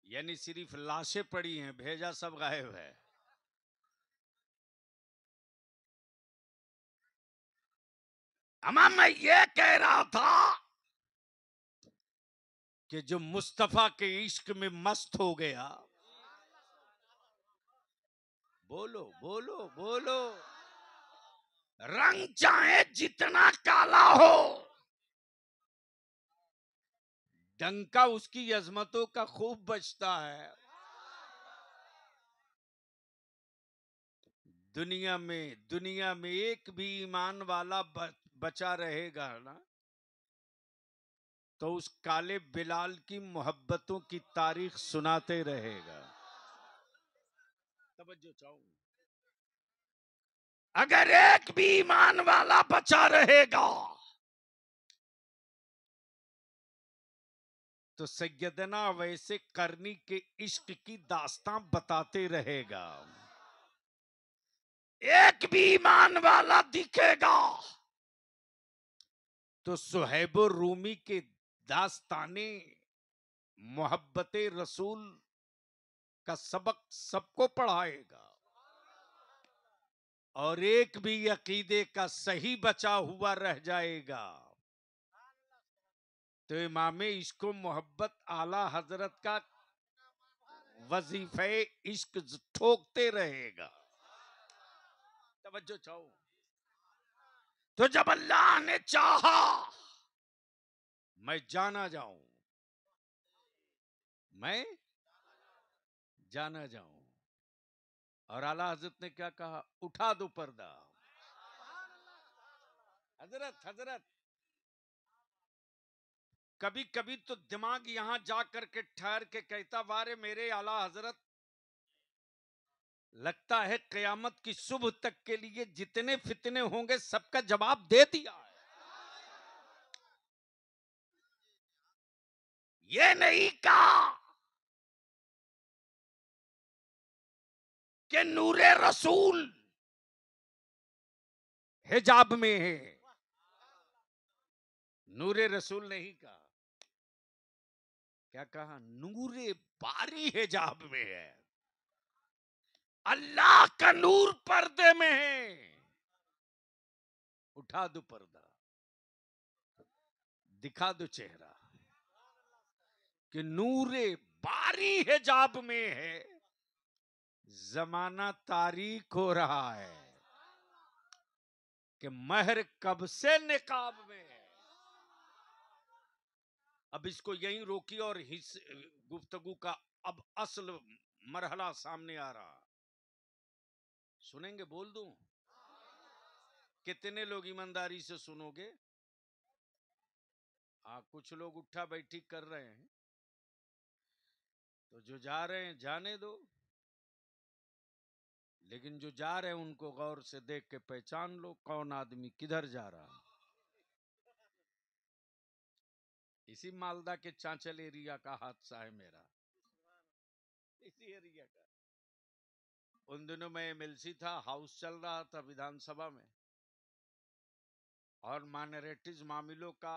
यानी सिर्फ लाशें पड़ी हैं, भेजा सब गायब है। अमा मैं ये कह रहा था कि जो मुस्तफा के इश्क में मस्त हो गया, बोलो बोलो बोलो, रंग चाहे जितना काला हो, डंका उसकी अजमतों का खूब बजता है। दुनिया में एक भी ईमान वाला बचा रहेगा ना, तो उस काले बिलाल की मोहब्बतों की तारीख सुनाते रहेगा। तवज्जो चाहूं, अगर एक भी ईमान वाला बचा रहेगा तो सैयदना वैसे करनी के इश्क की दास्तां बताते रहेगा। एक भी ईमान वाला दिखेगा तो सुहैब रूमी के दास्ताने मोहब्बते रसूल का सबक सबको पढ़ाएगा। और एक भी अकीदे का सही बचा हुआ रह जाएगा तो इमामे इश्को मोहब्बत आला हजरत का वजीफे इश्क ठोकते रहेगा। तवज्जो चाहो, तो जब अल्लाह ने चाहा मैं जाना जाऊं, मैं जाना जाऊं, और आला हजरत ने क्या कहा? उठा दो पर्दा। हजरत हजरत कभी कभी तो दिमाग यहां जा करके ठहर के कहता, वारे मेरे आला हजरत, लगता है कयामत की सुबह तक के लिए जितने फितने होंगे सबका जवाब दे दिया है। ये नहीं कहा कि नूरे रसूल हिजाब में है, नूरे रसूल नहीं कहा। क्या कहा? नूरे बारी हिजाब में है, अल्लाह का नूर पर्दे में है। उठा दो पर्दा, दिखा दो चेहरा कि नूरे बारी हिजाब में है। जमाना तारीख हो रहा है कि महर कब से निकाब में है। अब इसको यहीं रोकिए और गुफ्तगू का अब असल मरहला सामने आ रहा। सुनेंगे? बोल दूं? कितने लोग ईमानदारी से सुनोगे? हाँ, कुछ लोग उठा बैठी कर रहे हैं, तो जो जा रहे हैं जाने दो, लेकिन जो जा रहे हैं उनको गौर से देख के पहचान लो कौन आदमी किधर जा रहा। इसी मालदा के चांचल एरिया का हादसा है मेरा, इसी एरिया का। उन दिनों में एमएलसी था, हाउस चल रहा था विधानसभा में, और माइनॉरिटीज मामलों का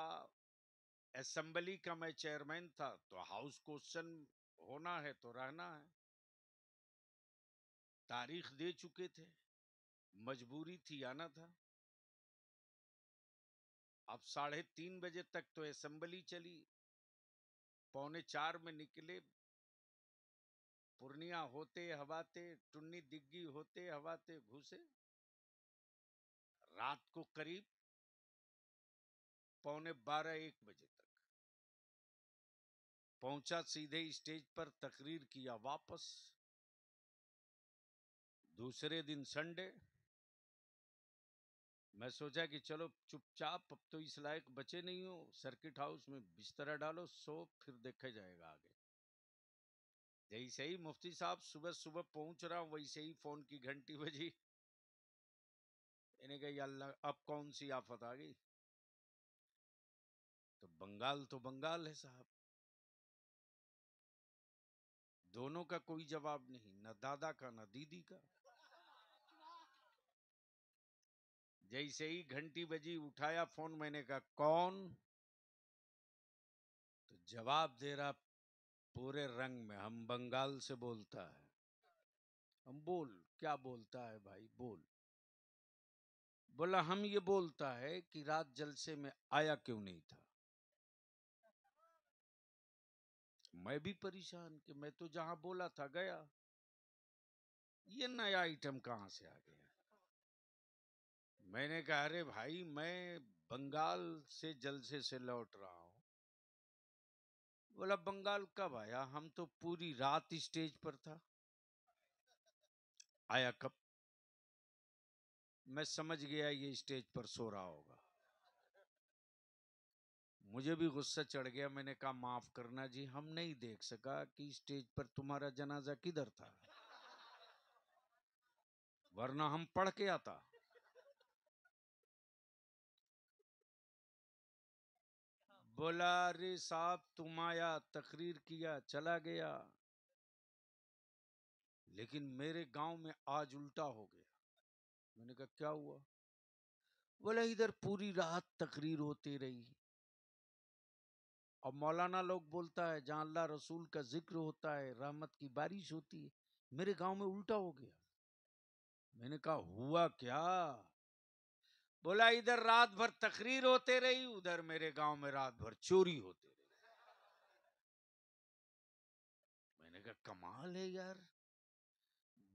असेंबली का मैं चेयरमैन था, तो हाउस क्वेश्चन होना है तो रहना है। तारीख दे चुके थे, मजबूरी थी, आना था। अब 3:30 बजे तक तो असेंबली चली, 3:45 में निकले, पूर्णिया होते हवाते, टुन्नी दिग्गी होते हवाते घुसे। रात को करीब 12:45-1 बजे तक पहुंचा, सीधे स्टेज पर तकरीर किया, वापस। दूसरे दिन संडे, मैं सोचा कि चलो चुपचाप, अब तो इस लायक बचे नहीं हो, सर्किट हाउस में बिस्तरा डालो, सो, फिर देखा जाएगा आगे। जैसे ही मुफ्ती साहब सुबह सुबह पहुंच रहा, वैसे ही फोन की घंटी बजी। इन्हें कहा, अल्लाह अब कौन सी आफत आ गई? तो बंगाल है साहब, दोनों का कोई जवाब नहीं, न दादा का न दीदी का। जैसे ही घंटी बजी, उठाया फोन, मैंने कहा कौन? तो जवाब दे रहा पूरे रंग में, हम बंगाल से बोलता है। हम बोल, क्या बोलता है भाई, बोल। बोला हम ये बोलता है कि रात जलसे में आया क्यों नहीं था। मैं भी परेशान कि मैं तो जहां बोला था गया, ये नया आइटम कहां से आ गया। मैंने कहा अरे भाई मैं बंगाल से जलसे से लौट रहा हूं। बोला बंगाल कब आया? हम तो पूरी रात स्टेज पर था। आया कब? मैं समझ गया ये स्टेज पर सो रहा होगा। मुझे भी गुस्सा चढ़ गया। मैंने कहा माफ करना जी, हम नहीं देख सका कि स्टेज पर तुम्हारा जनाजा किधर था, वरना हम पढ़ के आता। बोला अरे साहब तुम आया, तकरीर किया, चला गया, लेकिन मेरे गांव में आज उल्टा हो गया। मैंने कहा क्या हुआ? बोला इधर पूरी रात तकरीर होती रही और मौलाना लोग बोलता है जहां अल्लाह रसूल का जिक्र होता है रहमत की बारिश होती है, मेरे गांव में उल्टा हो गया। मैंने कहा हुआ क्या? बोला इधर रात भर तकरीर होते रही, उधर मेरे गांव में रात भर चोरी होते रही। मैंने कहा कमाल है यार,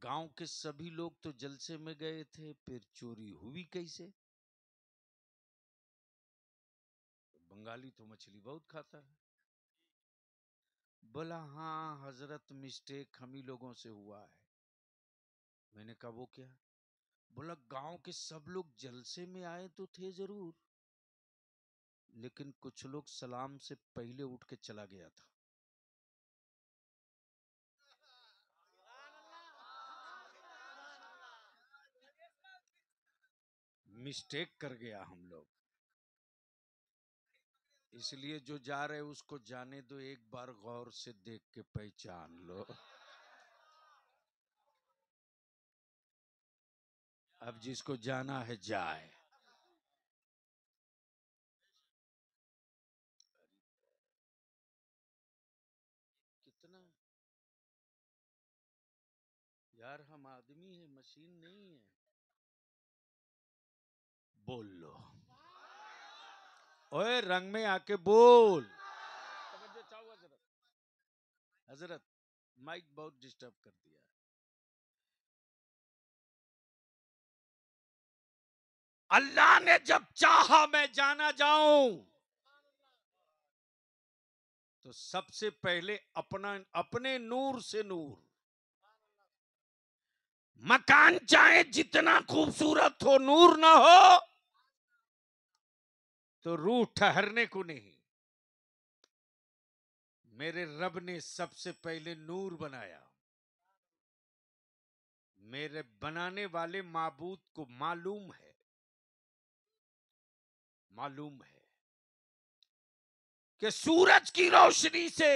गांव के सभी लोग तो जलसे में गए थे, फिर चोरी हुई कैसे? बंगाली तो मछली बहुत खाता है। बोला हाँ हजरत, मिस्टेक हम ही लोगों से हुआ है। मैंने कहा वो क्या? बोला गांव के सब लोग जलसे में आए तो थे जरूर, लेकिन कुछ लोग सलाम से पहले उठ के चला गया था। मिस्टेक कर गया हम लोग, इसलिए जो जा रहे उसको जाने दो, एक बार गौर से देख के पहचान लो। अब जिसको जाना है जाए। कितना यार, हम आदमी है, मशीन नहीं है। बोल लो ओए, रंग में आके बोल। तवज्जो चाहो हजरत, हजरत माइक बहुत डिस्टर्ब कर दिया। अल्लाह ने जब चाहा मैं जाना जाऊं, तो सबसे पहले अपने नूर से नूर। मकान चाहे जितना खूबसूरत हो, नूर ना हो तो रूह ठहरने को नहीं। मेरे रब ने सबसे पहले नूर बनाया। मेरे बनाने वाले माबूद को मालूम है कि सूरज की रोशनी से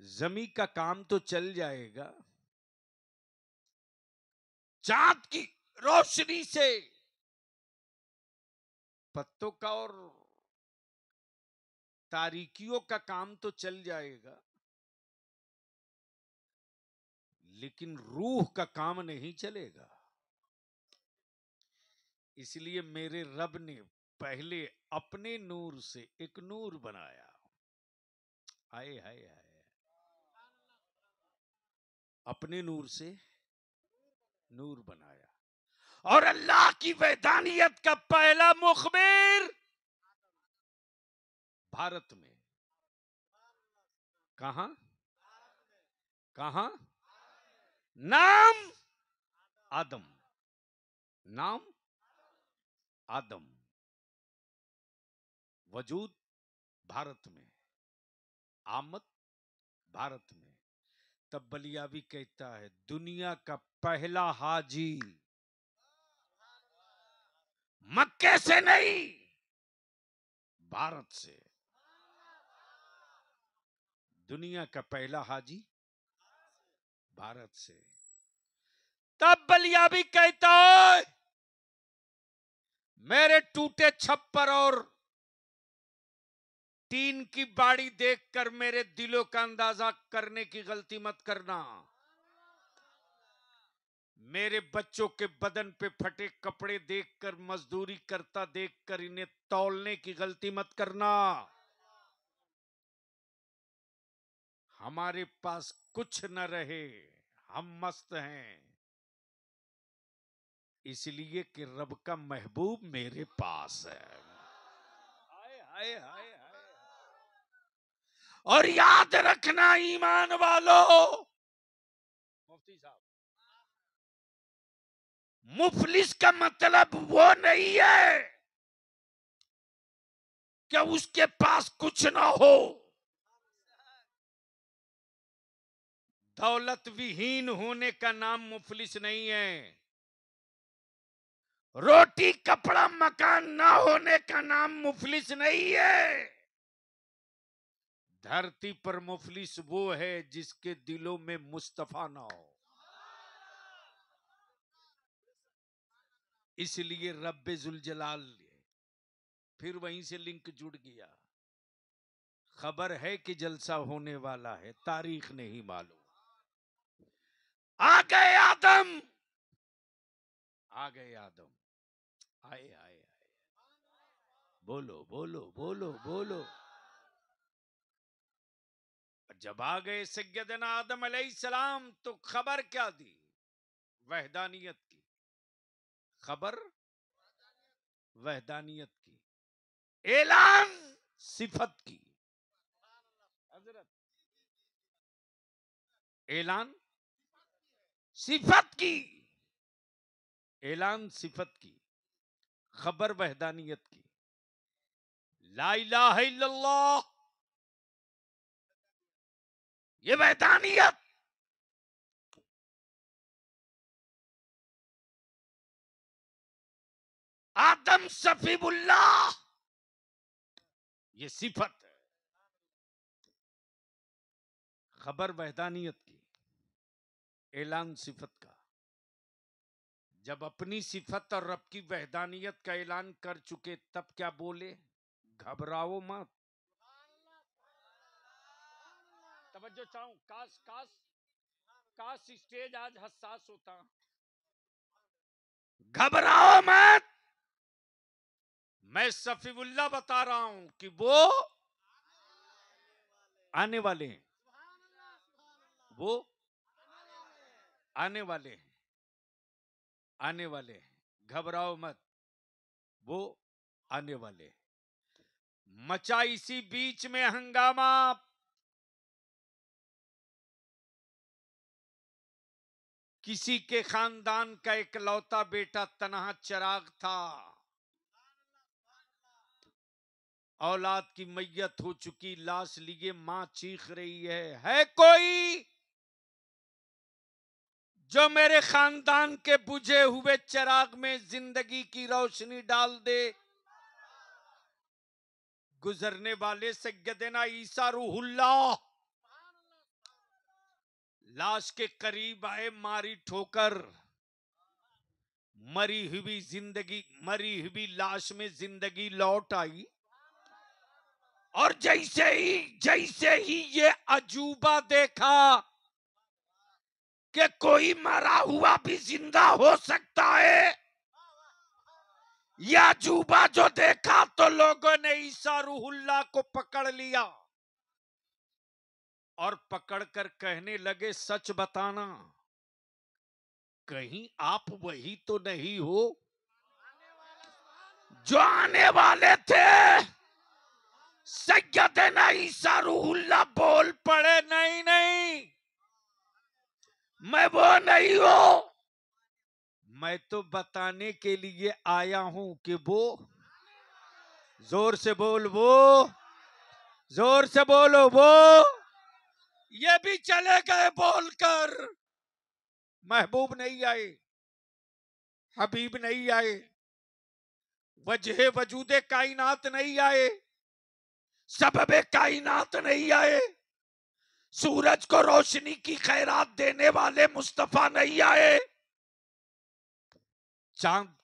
जमी का काम तो चल जाएगा, चांद की रोशनी से पत्तों का और तारीकियों का काम तो चल जाएगा, लेकिन रूह का काम नहीं चलेगा। इसलिए मेरे रब ने पहले अपने नूर से एक नूर बनाया। हाय हाय हाय, अपने नूर से नूर बनाया। और अल्लाह की वैदानियत का पहला मुखबिर भारत में। कहां? कहां? नाम आदम। नाम आदम। वजूद भारत में, आमद भारत में। तब बलियाबी कहता है दुनिया का पहला हाजी मक्के से नहीं, भारत से। दुनिया का पहला हाजी भारत से। तब बलिया भी कहता है मेरे टूटे छप्पर और टीन की बाड़ी देखकर मेरे दिलों का अंदाजा करने की गलती मत करना। मेरे बच्चों के बदन पे फटे कपड़े देखकर, मजदूरी करता देखकर इन्हें तौलने की गलती मत करना। हमारे पास कुछ न रहे, हम मस्त हैं इसलिए कि रब का महबूब मेरे पास है। हाय हाय हाय हाय। और याद रखना ईमान वालों, मुफ्ती साहब, मुफलिस का मतलब वो नहीं है कि उसके पास कुछ ना हो। दौलत विहीन होने का नाम मुफलिस नहीं है। रोटी कपड़ा मकान ना होने का नाम मुफलिस नहीं है। धरती पर मुफलिस वो है जिसके दिलों में मुस्तफा ना हो। इसलिए रब्बे जुल जलाल, फिर वहीं से लिंक जुड़ गया। खबर है कि जलसा होने वाला है, तारीख नहीं मालूम। आ गए आदम, आ गए आदम, आए आए आए। बोलो बोलो बोलो बोलो। जब आ गए सैयदना आदम अलैहिस्सलाम तो खबर क्या दी? वहदानियत की खबर, वहदानियत की ऐलान, सिफत की। हजरत ऐलान सिफत की, ऐलान सिफत की, खबर वहदानियत की। ला इलाहा इल्लल्लाह, ये वहदानियत। आदम सफीबुल्लाह, ये सिफत है। खबर वहदानियत की, ऐलान सिफत का। जब अपनी सिफत और रब की वहदानियत का ऐलान कर चुके तब क्या बोले? घबराओ मत। तवज्जो चाहूं, काश काश काश स्टेज आज हसास होता। घबराओ मत, मैं सफीउल्लाह बता रहा हूं कि वो आने वाले हैं, वो आने वाले हैं, आने वाले हैं। घबराओ मत, वो आने वाले हैं। मचा इसी बीच में हंगामा। किसी के खानदान का इकलौता बेटा तन्हा चिराग था। औलाद की मैयत हो चुकी, लाश लिए मां चीख रही है कोई जो मेरे खानदान के बुझे हुए चिराग में जिंदगी की रोशनी डाल दे? गुजरने वाले सैयदना ईसा रूहुल्लाह लाश के करीब आए, मारी ठोकर। मरी हुई लाश में जिंदगी लौट आई। और जैसे ही ये अजूबा देखा कि कोई मरा हुआ भी जिंदा हो सकता है, यह अजूबा जो देखा तो लोगों ने ईसा रूहुल्लाह को पकड़ लिया और पकड़कर कहने लगे, सच बताना, कहीं आप वही तो नहीं हो जो आने वाले थे? सैयदना ईसा रूहुल्लाह बोल पड़े, नहीं नहीं, मैं वो नहीं हूं। मैं तो बताने के लिए आया हूं कि वो, जोर से बोल, वो जोर से बोलो, वो। ये भी चले गए बोलकर। महबूब नहीं आए, हबीब नहीं आए, वजह वजूदे कायनात नहीं आए, सबबे कायनात नहीं आए, सूरज को रोशनी की खैरात देने वाले मुस्तफा नहीं आए, चांद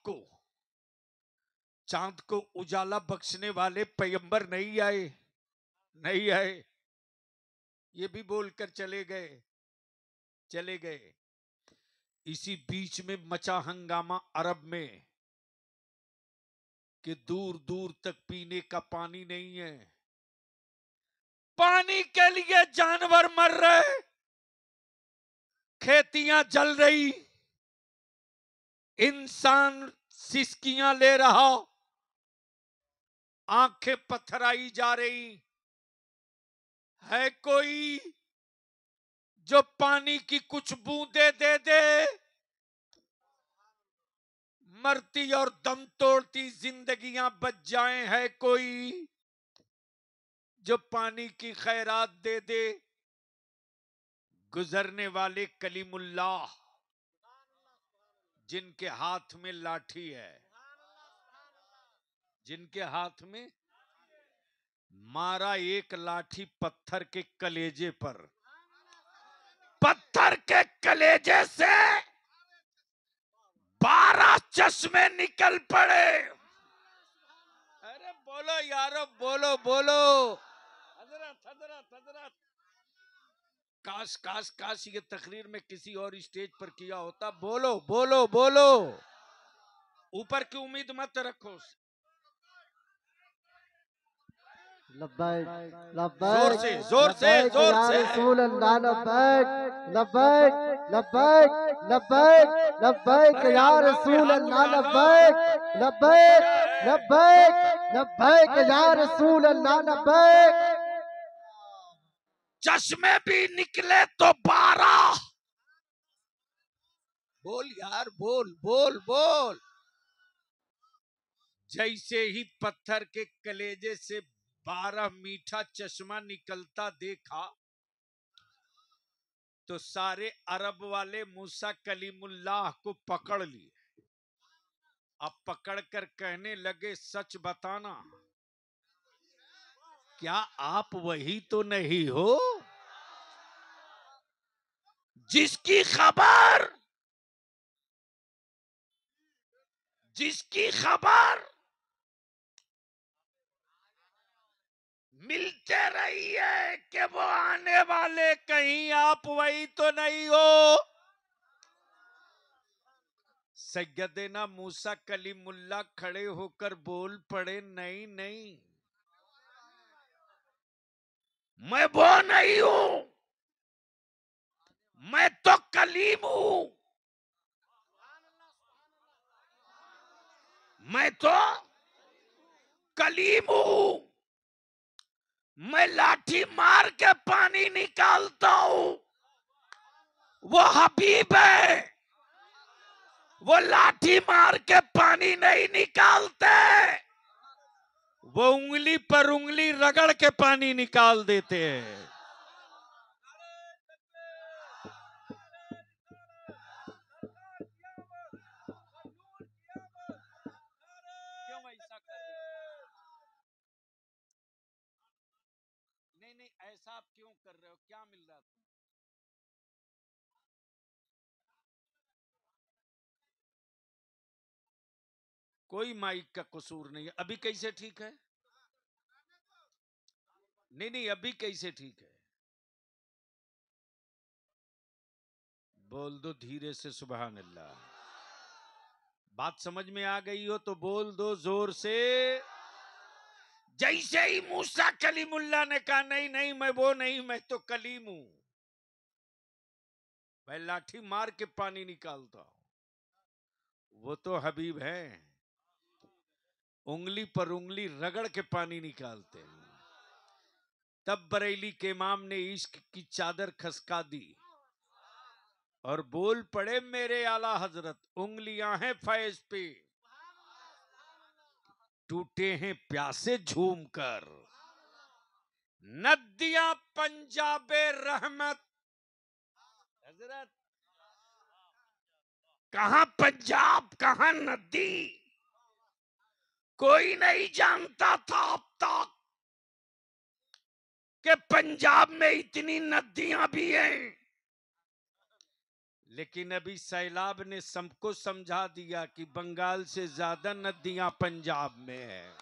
को उजाला बख्शने वाले पैगंबर नहीं आए, नहीं आए। ये भी बोलकर चले गए। इसी बीच में मचा हंगामा अरब में कि दूर दूर तक पीने का पानी नहीं है। पानी के लिए जानवर मर रहे, खेतियां जल रही, इंसान सिसकियां ले रहा, आंखें पथराई जा रही। है कोई जो पानी की कुछ बूंदे दे दे? मरती और दम तोड़ती जिंदगियां बच जाएं। है कोई जो पानी की खैरात दे दे? गुजरने वाले कलीमुल्लाह, जिनके हाथ में लाठी है, जिनके हाथ में मारा एक लाठी पत्थर के कलेजे पर, पत्थर के कलेजे से 12 चश्मे निकल पड़े। अरे बोलो यारो, बोलो बोलो। हजरत काश काश काश ये तकरीर में किसी और स्टेज पर किया होता। बोलो बोलो बोलो, ऊपर की उम्मीद मत रखो। लब्बैक जोर से लब्बैक जोर से लब्बैक जोर या से। रसूल अल्लाह लब्बैक लब्बैक लब्बैक लब्बैक लब्बैक या रसूल अल्लाह लब्बैक लब्बैक लब्बैक लब्बैक या रसूल अल्लाह लब्बैक। चश्मे भी निकले तो 12। बोल यार, बोल बोल बोल। जैसे ही पत्थर के कलेजे से 12 मीठा चश्मा निकलता देखा तो सारे अरब वाले मूसा कलीमुल्लाह को पकड़ लिए। अब पकड़कर कहने लगे, सच बताना, क्या आप वही तो नहीं हो जिसकी खबर मिलते रही है कि वो आने वाले, कहीं आप वही तो नहीं हो? सैयदना मूसा कलीमुल्लाह खड़े होकर बोल पड़े, नहीं नहीं, मैं वो नहीं हूं, मैं तो कलीम हूं, मैं तो कलीम हूं। मैं लाठी मार के पानी निकालता हूं, वो हबीब है, वो लाठी मार के पानी नहीं निकालते, वो उंगली पर उंगली रगड़ के पानी निकाल देते हैं। क्यों ऐसा कर रहे हो? नहीं नहीं, ऐसा आप क्यों कर रहे हो? क्या मिल रहा था? कोई माइक का कसूर नहीं है। अभी कैसे ठीक है? नहीं नहीं, अभी कैसे ठीक है? बोल दो धीरे से, सुभान अल्लाह। बात समझ में आ गई हो तो बोल दो जोर से। जैसे ही मूसा कलीमुल्लाह ने कहा, नहीं नहीं, मैं वो नहीं, मैं तो कलीम हूं, मैं लाठी मार के पानी निकालता हूं, वो तो हबीब है, उंगली पर उंगली रगड़ के पानी निकालते हैं। तब बरेली के इमाम ने इश्क की चादर खसका दी और बोल पड़े, मेरे आला हजरत, उंगलियां हैं फैज पे, टूटे हैं प्यासे झूम कर, नदियां पंजाबे रहमत। हजरत, कहां पंजाब कहां नदी, कोई नहीं जानता था अब तक कि पंजाब में इतनी नदियां भी हैं। लेकिन अभी सैलाब ने सबको समझा दिया कि बंगाल से ज्यादा नदियां पंजाब में है,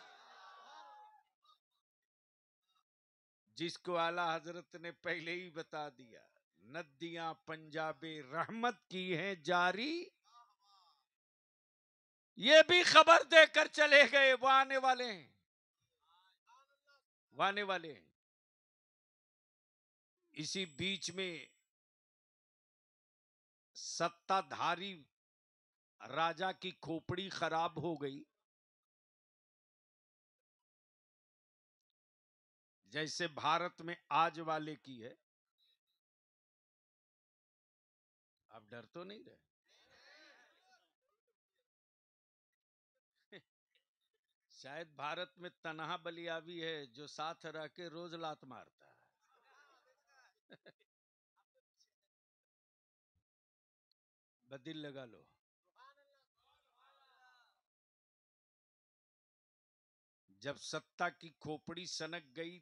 जिसको आला हजरत ने पहले ही बता दिया। नदियां पंजाबे रहमत की हैं जारी, ये भी खबर देकर चले गए, वो आने वाले हैं, वो आने वाले हैं। इसी बीच में सत्ताधारी राजा की खोपड़ी खराब हो गई, जैसे भारत में आज वाले की है। आप डर तो नहीं रहे? शायद भारत में तनहा बलियावी है जो साथ रह के रोज लात मारता है। बदिल लगा लो। जब सत्ता की खोपड़ी सनक गई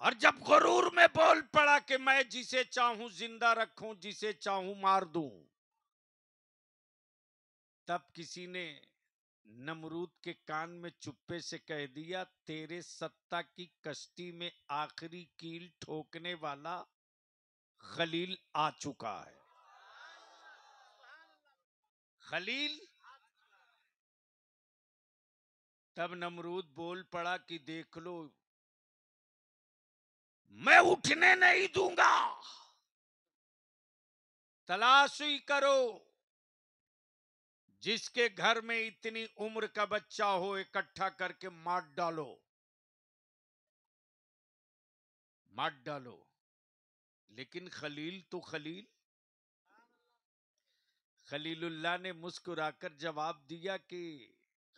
और जब गुरूर में बोल पड़ा कि मैं जिसे चाहूं जिंदा रखूं, जिसे चाहूं मार दूं, तब किसी ने नमरूद के कान में चुप्पे से कह दिया, तेरे सत्ता की कश्ती में आखिरी कील ठोकने वाला खलील आ चुका है। खलील। तब नमरूद बोल पड़ा कि देख लो, मैं उठने नहीं दूंगा, तलाश ही करो, जिसके घर में इतनी उम्र का बच्चा हो इकट्ठा करके मार डालो, मार डालो। लेकिन खलील तो खलील, खलीलुल्लाह ने मुस्कुराकर जवाब दिया कि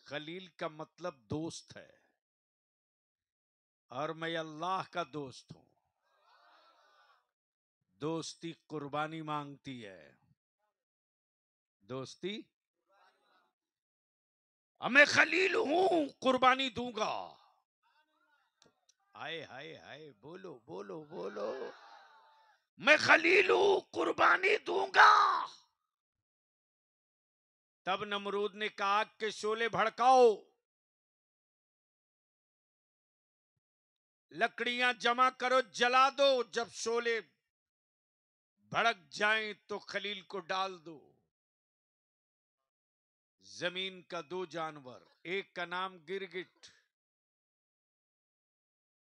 खलील का मतलब दोस्त है और मैं अल्लाह का दोस्त हूं। दोस्ती कुर्बानी मांगती है, दोस्ती। मैं खलील हूं, कुर्बानी दूंगा। हाय हाय हाय, बोलो बोलो बोलो। मैं खलील हूं, कुर्बानी दूंगा। तब नमरूद ने कहा कि शोले भड़काओ, लकड़ियां जमा करो, जला दो। जब शोले भड़क जाएं तो खलील को डाल दो। जमीन का दो जानवर, एक का नाम गिरगिट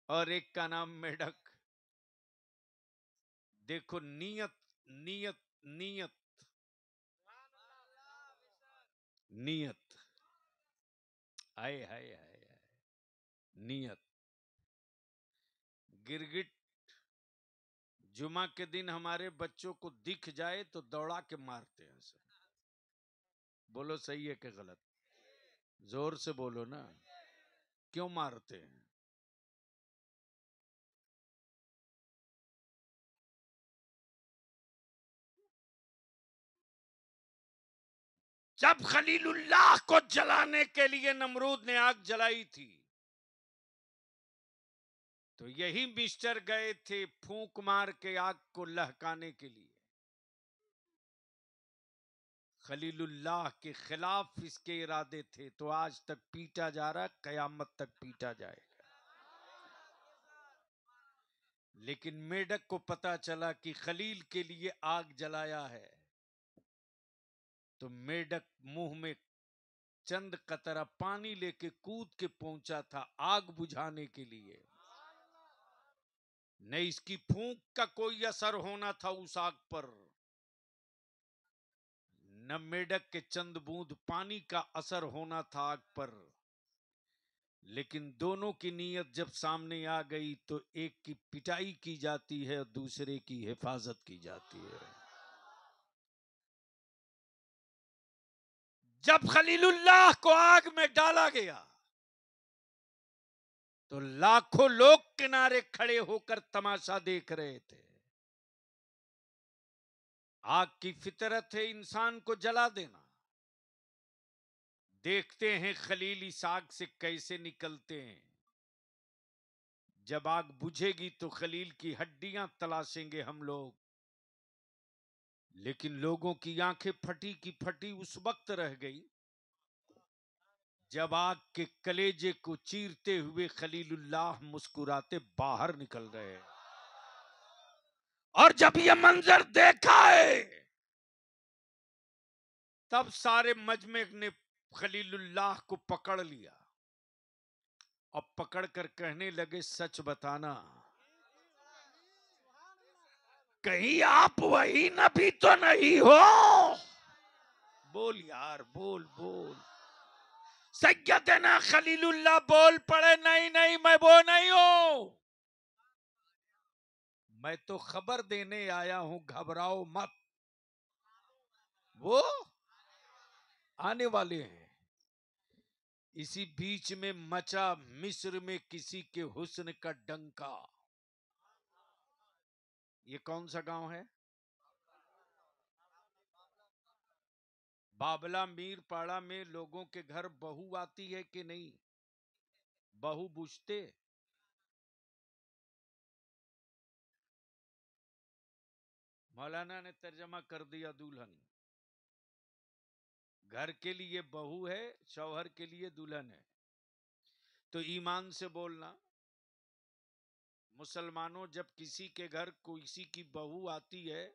और एक का नाम मेढक। देखो नियत, नियत, नियत, नियत। हाय हाय हाय हाय, नियत। गिरगिट जुमा के दिन हमारे बच्चों को दिख जाए तो दौड़ा के मारते हैं सब। बोलो सही है कि गलत? जोर से बोलो ना, क्यों मारते हैं? जब खलीलुल्लाह को जलाने के लिए नमरूद ने आग जलाई थी, तो यही मिस्टर गए थे फूंक मार के आग को लहकाने के लिए। खलीलुल्लाह के खिलाफ इसके इरादे थे, तो आज तक पीटा जा रहा, कयामत तक पीटा जाएगा। लेकिन मेढक को पता चला कि खलील के लिए आग जलाया है, तो मेढक मुंह में चंद कतरा पानी लेके कूद के पहुंचा था आग बुझाने के लिए। न इसकी फूंक का कोई असर होना था उस आग पर, न मेढक के चंद बूंद पानी का असर होना था आग पर। लेकिन दोनों की नीयत जब सामने आ गई तो एक की पिटाई की जाती है और दूसरे की हिफाजत की जाती है। जब खलीलुल्लाह को आग में डाला गया तो लाखों लोग किनारे खड़े होकर तमाशा देख रहे थे। आग की फितरत है इंसान को जला देना। देखते हैं खलील इस आग से कैसे निकलते हैं। जब आग बुझेगी तो खलील की हड्डियां तलाशेंगे हम लोग, लेकिन लोगों की आंखें फटी की फटी उस वक्त रह गई जब आग के कलेजे को चीरते हुए खलीलुल्लाह मुस्कुराते बाहर निकल रहे हैं। और जब यह मंजर देखा है तब सारे मजमे ने खलीलुल्लाह को पकड़ लिया और पकड़ कर कहने लगे, सच बताना, कहीं आप वही नबी तो नहीं हो? बोल यार, बोल बोल। सैयदना खलीलुल्लाह बोल पड़े, नहीं नहीं, मैं वो नहीं हूं, मैं तो खबर देने आया हूं, घबराओ मत, वो आने वाले हैं। इसी बीच में मचा मिस्र में किसी के हुस्न का डंका। ये कौन सा गांव है? बाबला मीर पाड़ा में लोगों के घर बहू आती है कि नहीं? बहू पूछते, मौलाना ने तर्जमा कर दिया, दुल्हन। घर के लिए बहू है, शौहर के लिए दुल्हन है। तो ईमान से बोलना, मुसलमानों, जब किसी के घर किसी की बहू आती है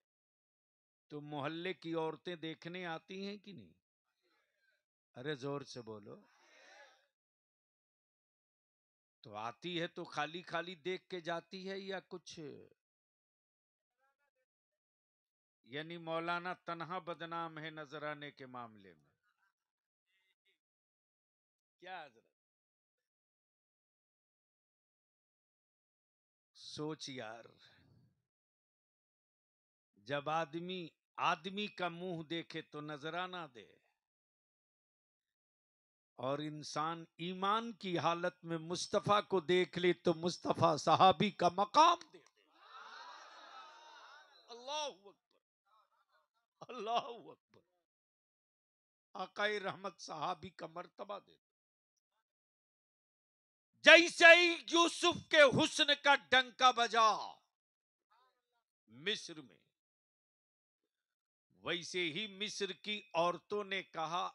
तो मोहल्ले की औरतें देखने आती हैं कि नहीं? अरे जोर से बोलो। तो आती है तो खाली खाली देख के जाती है या कुछ? यानी मौलाना तन्हा बदनाम है नजराने के मामले में। क्या हजरत? सोच यार, जब आदमी आदमी का मुंह देखे तो नजराना दे, और इंसान ईमान की हालत में मुस्तफा को देख ले तो मुस्तफा सहाबी का मकाम दे। अल्लाह अकबर, अल्लाह अकबर। आकाए रहमत सहाबी का मर्तबा दे। जैसे ही यूसुफ के हुस्न का डंका बजा मिस्र में, वैसे ही मिस्र की औरतों ने कहा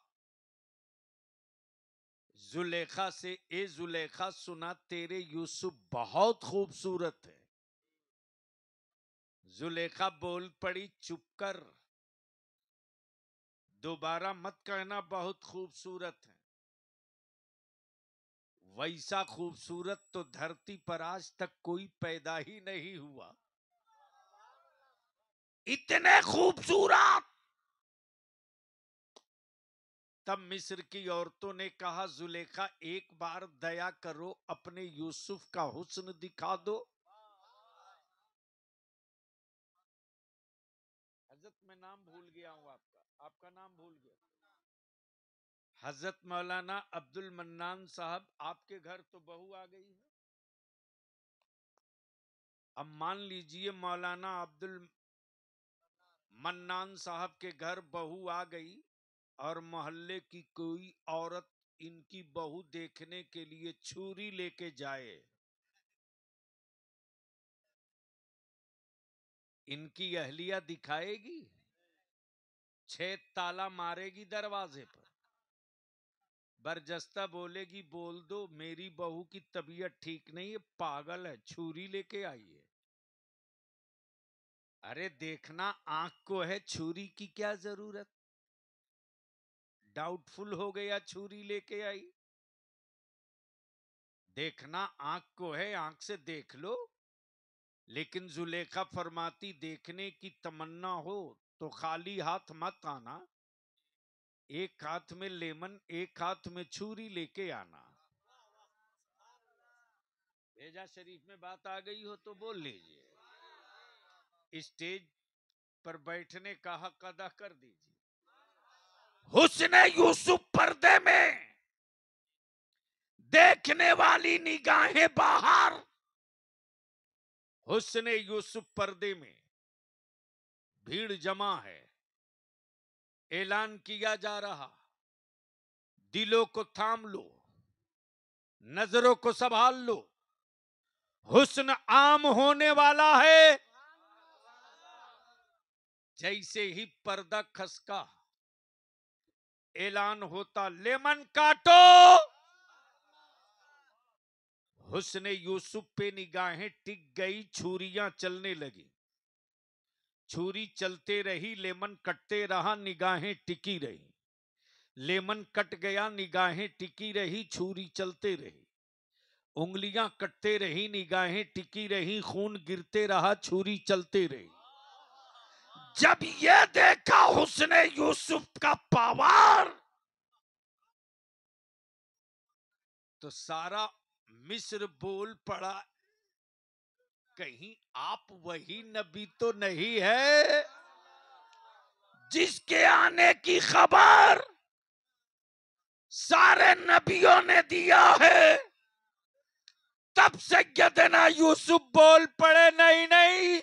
जुलेखा से, ए जुलेखा, सुना तेरे यूसुफ बहुत खूबसूरत है। जुलेखा बोल पड़ी, चुप कर, दोबारा मत कहना बहुत खूबसूरत है। वैसा खूबसूरत तो धरती पर आज तक कोई पैदा ही नहीं हुआ। इतने खूबसूरत। तब मिस्र की औरतों ने कहा, जुलेखा, एक बार दया करो, अपने यूसुफ का हुस्न दिखा दो। हजरत, मैं नाम भूल गया हूं आपका, आपका नाम भूल गया। हजरत मौलाना अब्दुल मन्नान साहब, आपके घर तो बहू आ गई है। अब मान लीजिए मौलाना अब्दुल मन्नान साहब के घर बहू आ गई और मोहल्ले की कोई औरत इनकी बहू देखने के लिए छुरी लेके जाए, इनकी अहलिया दिखाएगी? 6 ताला मारेगी दरवाजे पर, बरजस्ता बोलेगी, बोल दो मेरी बहू की तबीयत ठीक नहीं है, पागल है, छुरी लेके आई है। अरे देखना आंख को है, छुरी की क्या जरूरत? डाउटफुल हो गया, छुरी लेके आई। देखना आंख को है, आंख से देख लो। लेकिन जुलेखा फरमाती, देखने की तमन्ना हो तो खाली हाथ मत आना, एक हाथ में लेमन, एक हाथ में छुरी लेके आना। भेजा शरीफ में बात आ गई हो तो बोल लीजिए, स्टेज पर बैठने का हक अदा कर दीजिए। हुस्न यूसुफ पर्दे में, देखने वाली निगाहें बाहर। हुस्न यूसुफ पर्दे में, भीड़ जमा है, ऐलान किया जा रहा, दिलों को थाम लो, नजरों को संभाल लो, हुस्न आम होने वाला है। जैसे ही पर्दा खसका, ऐलान होता लेमन काटो। हुस्ने यूसुफ पे निगाहें टिक गई, छुरियां चलने लगी। छुरी चलते रही, लेमन कटते रहा, निगाहें टिकी रही। लेमन कट गया, निगाहें टिकी रही, छुरी चलते रही। उंगलियां कटते रही, निगाहें टिकी रही, खून गिरते रहा, छुरी चलते रही। जब ये देखा हुस्ने यूसुफ का पावर, तो सारा मिस्र बोल पड़ा, कहीं आप वही नबी तो नहीं है जिसके आने की खबर सारे नबियों ने दिया है। तब सैयदना यूसुफ बोल पड़े, नहीं नहीं,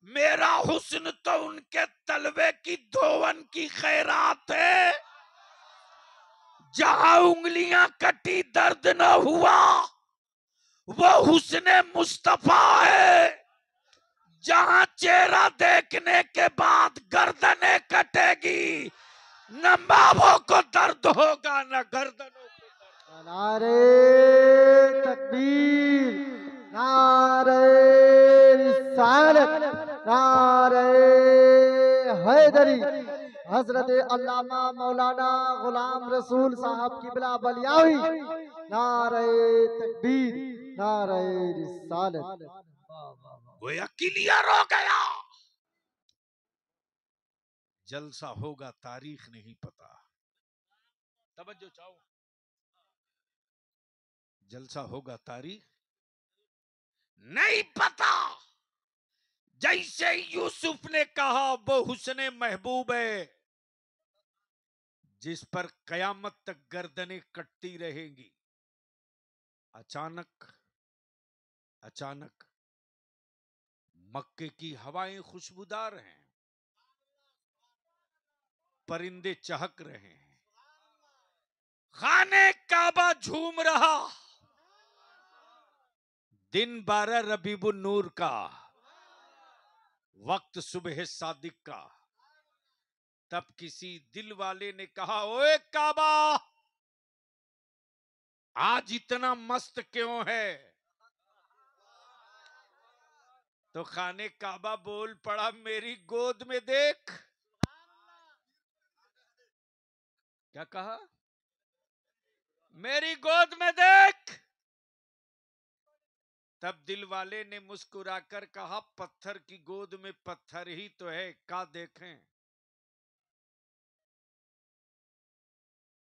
मेरा हुस्न तो उनके तलवे की धोवन की खैरात है। जहां उंगलियां कटी दर्द न हुआ, वो हुस्ने मुस्तफा है। जहां चेहरा देखने के बाद गर्दनें कटेगी, न बाबों को दर्द होगा न गर्दनों को दर्द। नारे तकबीर, नारे रिसालत, नारे हैदरी। हजरत अल्लामा मौलाना गुलाम रसूल साहब की बिला बलियावी। नारे तकबीर, नारे रिसालत। गोया क्लियर हो गया। जलसा होगा, तारीख नहीं पता। तवज्जो चाहो, जलसा होगा, तारीख नहीं पता। जैसे यूसुफ ने कहा वो हुस्ने महबूब है जिस पर कयामत तक गर्दनें कटती रहेंगी। अचानक अचानक मक्के की हवाएं खुशबूदार हैं, परिंदे चहक रहे हैं, खाने काबा झूम रहा। दिन 12 रबीउन नूर का, वक्त सुबह सादिक का। तब किसी दिल वाले ने कहा, ओए काबा, आज इतना मस्त क्यों है? तो खाने काबा बोल पड़ा, मेरी गोद में देख। क्या कहा? मेरी गोद में देख। तब दिल वाले ने मुस्कुराकर कहा, पत्थर की गोद में पत्थर ही तो है, का देखें।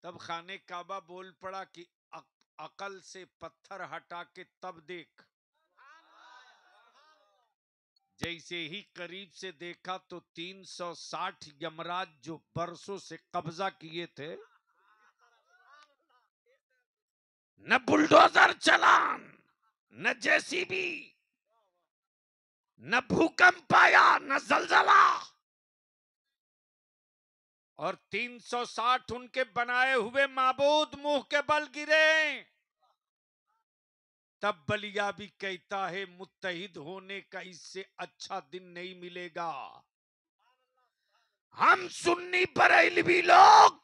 तब खाने काबा बोल पड़ा कि अकल से पत्थर हटा के तब देख। जैसे ही करीब से देखा तो 360 यमराज जो बरसों से कब्जा किए थे, न बुलडोजर चलान, न जेसीबी, न भूकंप आया, न जलजला, और 360 उनके बनाए हुए माबूद मुंह के बल गिरे। तब बलिया भी कहता है, मुत्तहिद होने का इससे अच्छा दिन नहीं मिलेगा। हम सुन्नी बरेलवी लोग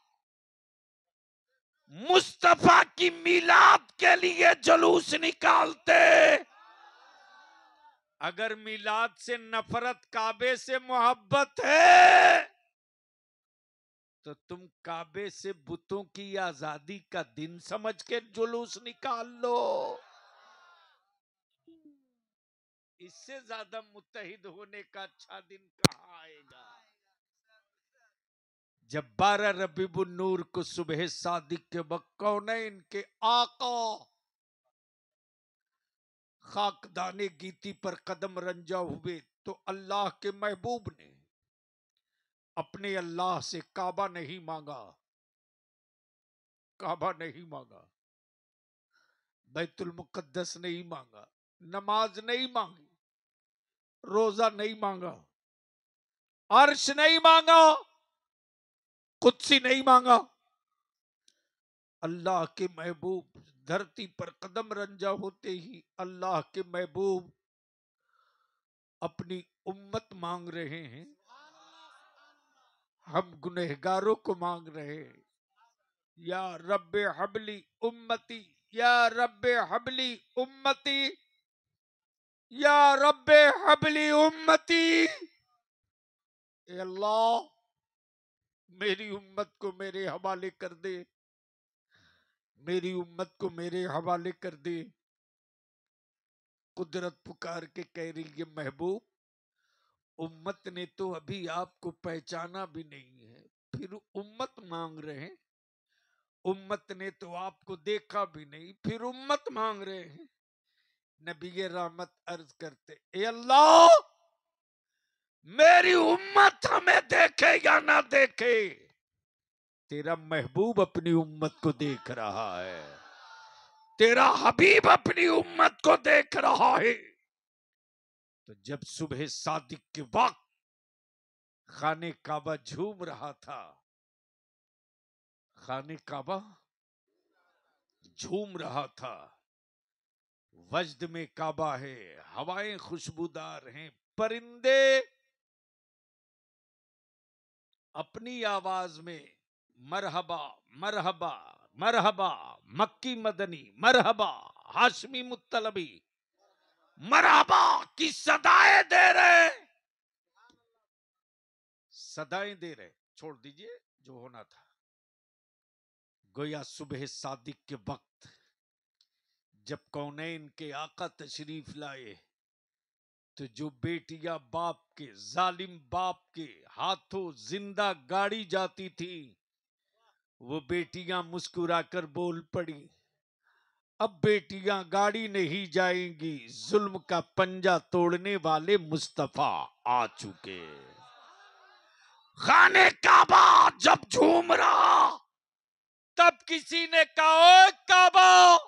मुस्तफा की मिलाद के लिए जुलूस निकालते। अगर मिलाद से नफरत, काबे से मोहब्बत है, तो तुम काबे से बुतों की आजादी का दिन समझ के जुलूस निकाल लो। इससे ज्यादा मुत्तहिद होने का अच्छा दिन कहां आएगा? जब 12 रबीउन नूर को सुबह सादिक के वक्त कौनैन के आका खाकदाने गीती पर कदम रंजा हुए, तो अल्लाह के महबूब ने अपने अल्लाह से काबा नहीं मांगा, काबा नहीं मांगा, बैतुल मुकद्दस नहीं मांगा, नमाज नहीं मांगी, रोजा नहीं मांगा, अर्श नहीं मांगा, कुदसी नहीं मांगा। अल्लाह के महबूब धरती पर कदम रंजा होते ही अल्लाह के महबूब अपनी उम्मत मांग रहे हैं, हम गुनहगारों को मांग रहे हैं। या रब्बे हबली उम्मती, या रब्बे हबली उम्मती, या रब्बे हबली उम्मती। ए अल्लाह, मेरी उम्मत को मेरे हवाले कर दे, मेरी उम्मत को मेरे हवाले कर दे। कुदरत पुकार के कह रही है, महबूब, उम्मत ने तो अभी आपको पहचाना भी नहीं है, फिर उम्मत मांग रहे हैं। उम्मत ने तो आपको देखा भी नहीं, फिर उम्मत मांग रहे हैं। नबी रहमत अर्ज करते, ए अल्लाह, मेरी उम्मत हमें देखे या ना देखे, तेरा महबूब अपनी उम्मत को देख रहा है, तेरा हबीब अपनी उम्मत को देख रहा है। तो जब सुबह सादिक के वक्त खाने काबा झूम रहा था, खाने काबा झूम रहा था, वजद में काबा है, हवाएं खुशबूदार हैं, परिंदे अपनी आवाज में मरहबा मरहबा मरहबा, मक्की मदनी मरहबा, हाशमी मुत्तलबी मरहबा की सदाएं दे रहे, सदाएं दे रहे। छोड़ दीजिए जो होना था। गोया सुबह सादिक के वक्त जब कौनैन के आका तशरीफ लाए, तो जो बेटियां बाप के, जालिम बाप के हाथों जिंदा गाड़ी जाती थी, वो बेटियां मुस्कुराकर बोल पड़ी, अब बेटियां गाड़ी नहीं जाएंगी, जुल्म का पंजा तोड़ने वाले मुस्तफा आ चुके। खाने काबा जब झूम रहा, तब किसी ने कहा, ओ काबा,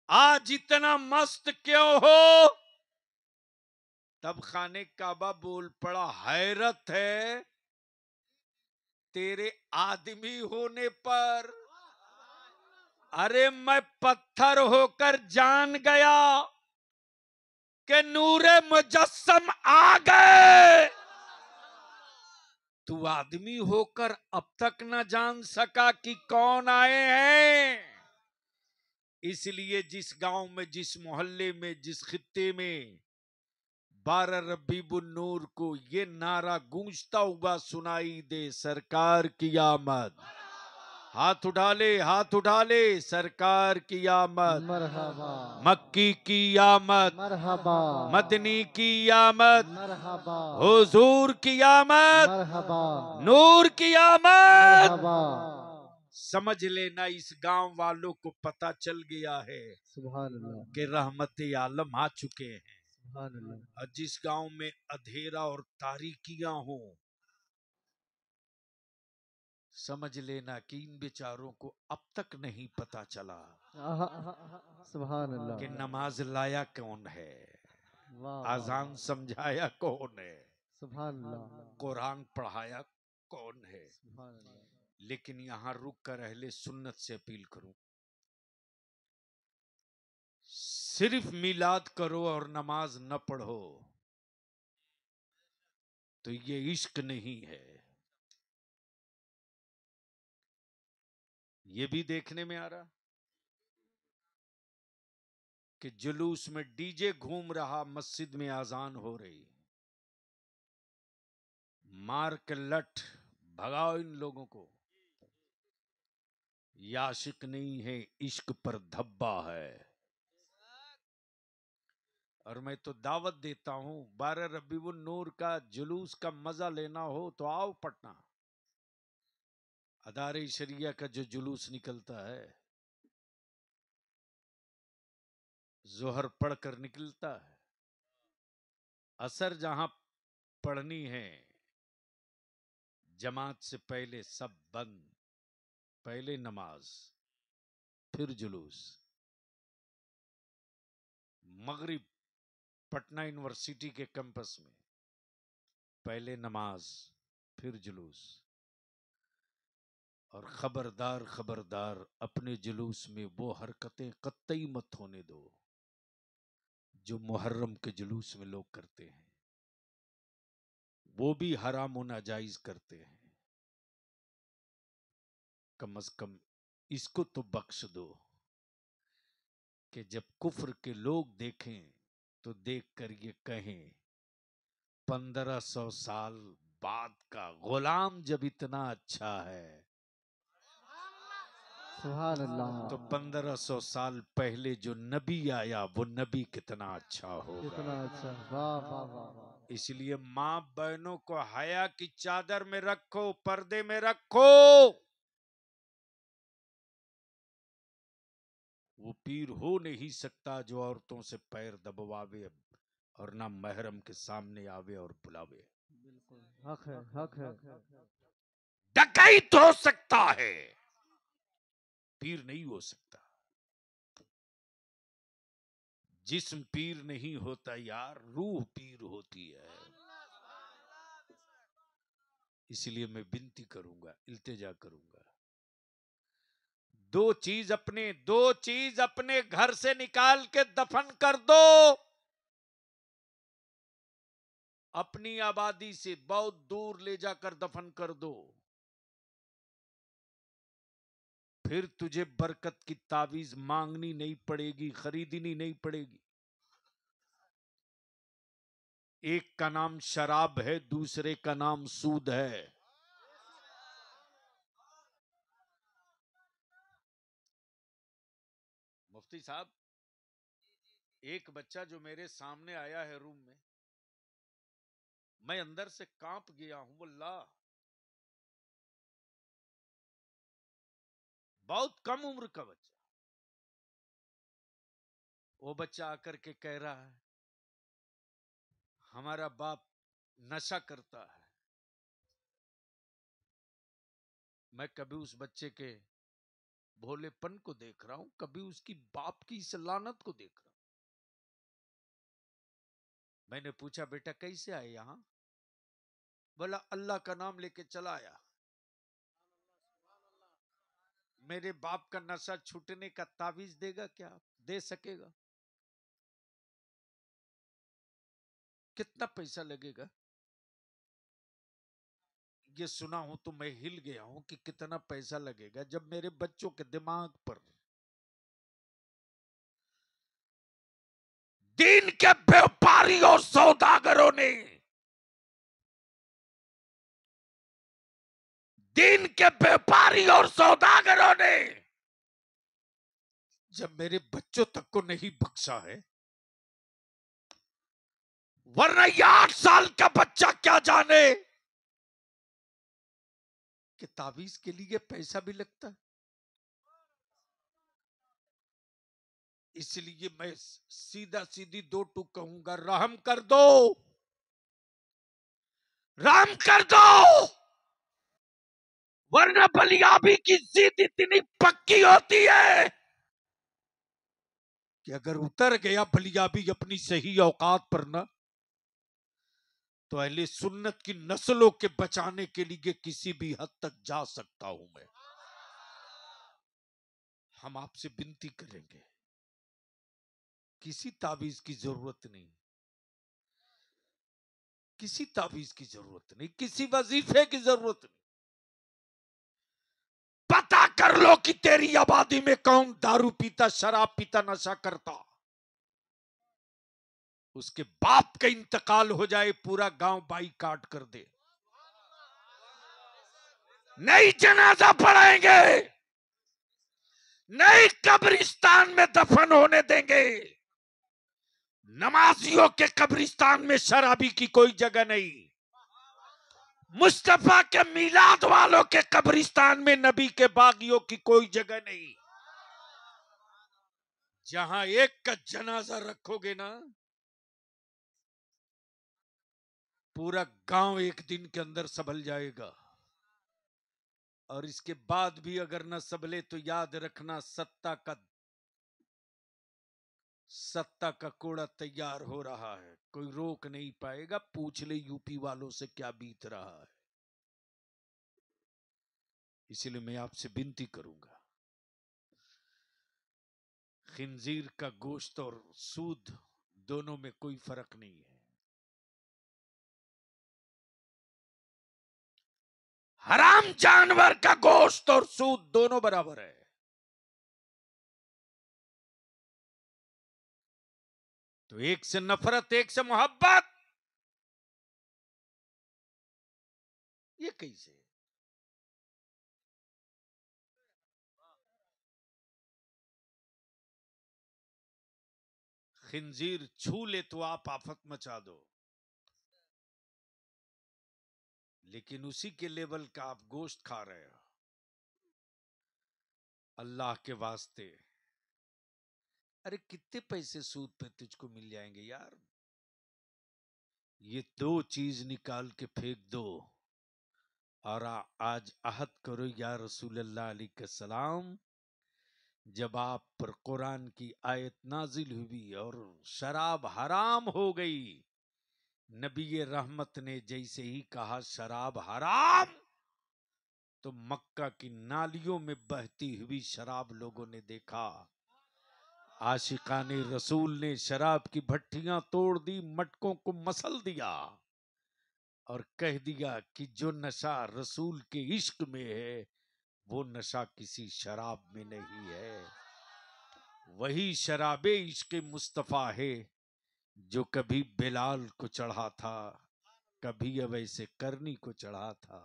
आज इतना मस्त क्यों हो? तब खाने काबा बोल पड़ा, हैरत है तेरे आदमी होने पर। अरे मैं पत्थर होकर जान गया कि नूरे मुजस्सम आ गए, तू आदमी होकर अब तक न जान सका कि कौन आए हैं। इसलिए जिस गांव में, जिस मोहल्ले में, जिस खित्ते में 12 रबीउन नूर को ये नारा गूंजता हुआ सुनाई दे, सरकार की आमद, हाथ उठा ले, हाथ उठा ले, सरकार की आमद, मरहबा, मक्की की आमद, मरहबा, मदनी की आमद, मरहबा, हुजूर की आमद, मरहबा, नूर की आमद। मरहबा। समझ लेना, इस गांव वालों को पता चल गया है सुभान अल्लाह, कि रहमत आलम आ चुके हैं। सुभान अल्लाह। और जिस गांव में अंधेरा और तारीकियां हो, समझ लेना कि इन बेचारों को अब तक नहीं पता चला सुभान अल्लाह। कि नमाज लाया कौन है, वाह, आजान समझाया कौन है, सुभान अल्लाह, कुरान पढ़ाया कौन है। सुभान अल्लाह। लेकिन यहां रुक कर अहले सुन्नत से अपील करूं, सिर्फ मिलाद करो और नमाज न पढ़ो तो ये इश्क नहीं है। ये भी देखने में आ रहा कि जुलूस में डीजे घूम रहा, मस्जिद में आजान हो रही, मार के लठ भगाओ इन लोगों को। ये आशिक नहीं है, इश्क पर धब्बा है। और मैं तो दावत देता हूं, 12 रबीउन नूर का जुलूस का मजा लेना हो तो आओ पटना। अदारे शरिया का जो जुलूस निकलता है, जोहर पढ़कर निकलता है, असर जहां पढ़नी है, जमात से पहले सब बंद, पहले नमाज फिर जुलूस। मगरिब पटना यूनिवर्सिटी के कैंपस में पहले नमाज फिर जुलूस। और खबरदार खबरदार, अपने जुलूस में वो हरकतें कतई मत होने दो जो मुहर्रम के जुलूस में लोग करते हैं, वो भी हराम व नाजायज करते हैं। कम से कम इसको तो बख्श दो कि जब कुफ्र के लोग देखें तो देखकर ये कहें 1500 साल बाद का गुलाम जब इतना अच्छा है सुभान अल्लाह। तो 1500 साल पहले जो नबी आया वो नबी कितना अच्छा होगा। कितना अच्छा, वाह वाह वाह वाह। इसलिए मां बहनों को हया की चादर में रखो, पर्दे में रखो। वो पीर हो नहीं सकता जो औरतों से पैर दबवावे और ना महरम के सामने आवे और बुलावे। बिल्कुल हक है, हक है। डकैत हो सकता है, पीर नहीं हो सकता। जिस्म पीर नहीं होता यार, रूह पीर होती है। इसलिए मैं विनती करूंगा, इल्तिजा करूंगा, दो चीज अपने घर से निकाल के दफन कर दो। अपनी आबादी से बहुत दूर ले जाकर दफन कर दो। फिर तुझे बरकत की तावीज मांगनी नहीं पड़ेगी, खरीदनी नहीं पड़ेगी। एक का नाम शराब है, दूसरे का नाम सूद है। मुफ्ती साहब, एक बच्चा जो मेरे सामने आया है रूम में, मैं अंदर से कांप गया हूं। अल्लाह, बहुत कम उम्र का बच्चा। वो बच्चा आकर के कह रहा है हमारा बाप नशा करता है। मैं कभी उस बच्चे के भोलेपन को देख रहा हूं, कभी उसकी बाप की इस लानत को देख रहा हूं। मैंने पूछा बेटा कैसे आए यहां? बोला अल्लाह का नाम लेके चला आया। मेरे बाप का नशा छूटने का तावीज देगा क्या? दे सकेगा? कितना पैसा लगेगा? ये सुना हूं तो मैं हिल गया हूं कि कितना पैसा लगेगा, जब मेरे बच्चों के दिमाग पर दीन के व्यापारियों सौदागरों ने, दीन के व्यापारी और सौदागरों ने जब मेरे बच्चों तक को नहीं बख्शा है, वरना ये 8 साल का बच्चा क्या जाने कि तावीज के लिए पैसा भी लगता है। इसलिए मैं सीधा सीधी दो टूक कहूंगा, रहम कर दो, रहम कर दो। वरना बलियाबी की जिद इतनी पक्की होती है कि अगर उतर गया बलियाबी अपनी सही औकात पर ना, तो अहले सुन्नत की नस्लों के बचाने के लिए किसी भी हद तक जा सकता हूं मैं। हम आपसे विनती करेंगे, किसी तावीज की जरूरत नहीं, किसी तावीज की जरूरत नहीं, किसी वजीफे की जरूरत नहीं। पता कर लो कि तेरी आबादी में कौन दारू पीता, शराब पीता, नशा करता। उसके बाप का इंतकाल हो जाए, पूरा गांव बाईकाट कर दे, नहीं जनाजा पढ़ाएंगे, नहीं कब्रिस्तान में दफन होने देंगे। नमाजियों के कब्रिस्तान में शराबी की कोई जगह नहीं। मुस्तफा के मिलाद वालों के कब्रिस्तान में नबी के बागियों की कोई जगह नहीं। जहां एक का जनाजा रखोगे ना, पूरा गांव एक दिन के अंदर संभल जाएगा। और इसके बाद भी अगर न संभले तो याद रखना, सत्ता का कोड़ा तैयार हो रहा है, कोई रोक नहीं पाएगा। पूछ ले यूपी वालों से क्या बीत रहा है। इसलिए मैं आपसे विनती करूंगा, खिंजीर का गोश्त और सूद दोनों में कोई फर्क नहीं है। हराम जानवर का गोश्त और सूद दोनों बराबर है। तो एक से नफरत, एक से मोहब्बत, ये कैसे? खिंजीर छू ले तो आप आफत मचा दो, लेकिन उसी के लेवल का आप गोश्त खा रहे हो। अल्लाह के वास्ते, अरे कितने पैसे सूद पे तुझको मिल जाएंगे यार? ये दो चीज निकाल के फेंक दो और आज अहद करो या रसूल अल्लाह अलैहि सलाम, जब आप पर कुरान की आयत नाजिल हुई और शराब हराम हो गई, नबी रहमत ने जैसे ही कहा शराब हराम, तो मक्का की नालियों में बहती हुई शराब लोगों ने देखा। आशिकाने रसूल ने शराब की भट्टियां तोड़ दी, मटकों को मसल दिया और कह दिया कि जो नशा रसूल के इश्क में है वो नशा किसी शराब में नहीं है। वही शराबे इश्क मुस्तफा है जो कभी बिलाल को चढ़ा था, कभी अवैसे करनी को चढ़ा था,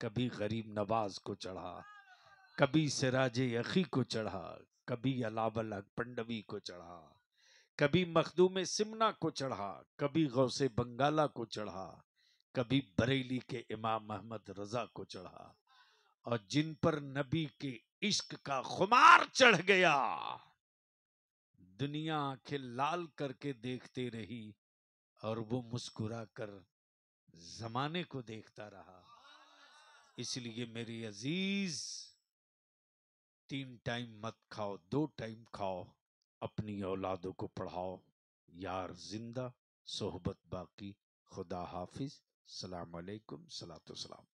कभी गरीब नवाज को चढ़ा, कभी सिराजे अखी को चढ़ा, कभी अलावल पंडवी को चढ़ा, कभी मखदूम सिमना को चढ़ा, कभी गौसे बंगाला को चढ़ा, कभी बरेली के इमाम अहमद रजा को चढ़ा। और जिन पर नबी के इश्क का खुमार चढ़ गया, दुनिया आंखें लाल करके देखते रही और वो मुस्कुरा कर जमाने को देखता रहा। इसलिए मेरे अजीज, 3 टाइम मत खाओ, 2 टाइम खाओ, अपनी औलादों को पढ़ाओ। यार जिंदा, सोहबत बाकी। खुदा हाफिज। सलाम अलैकुम, सलातो सलाम।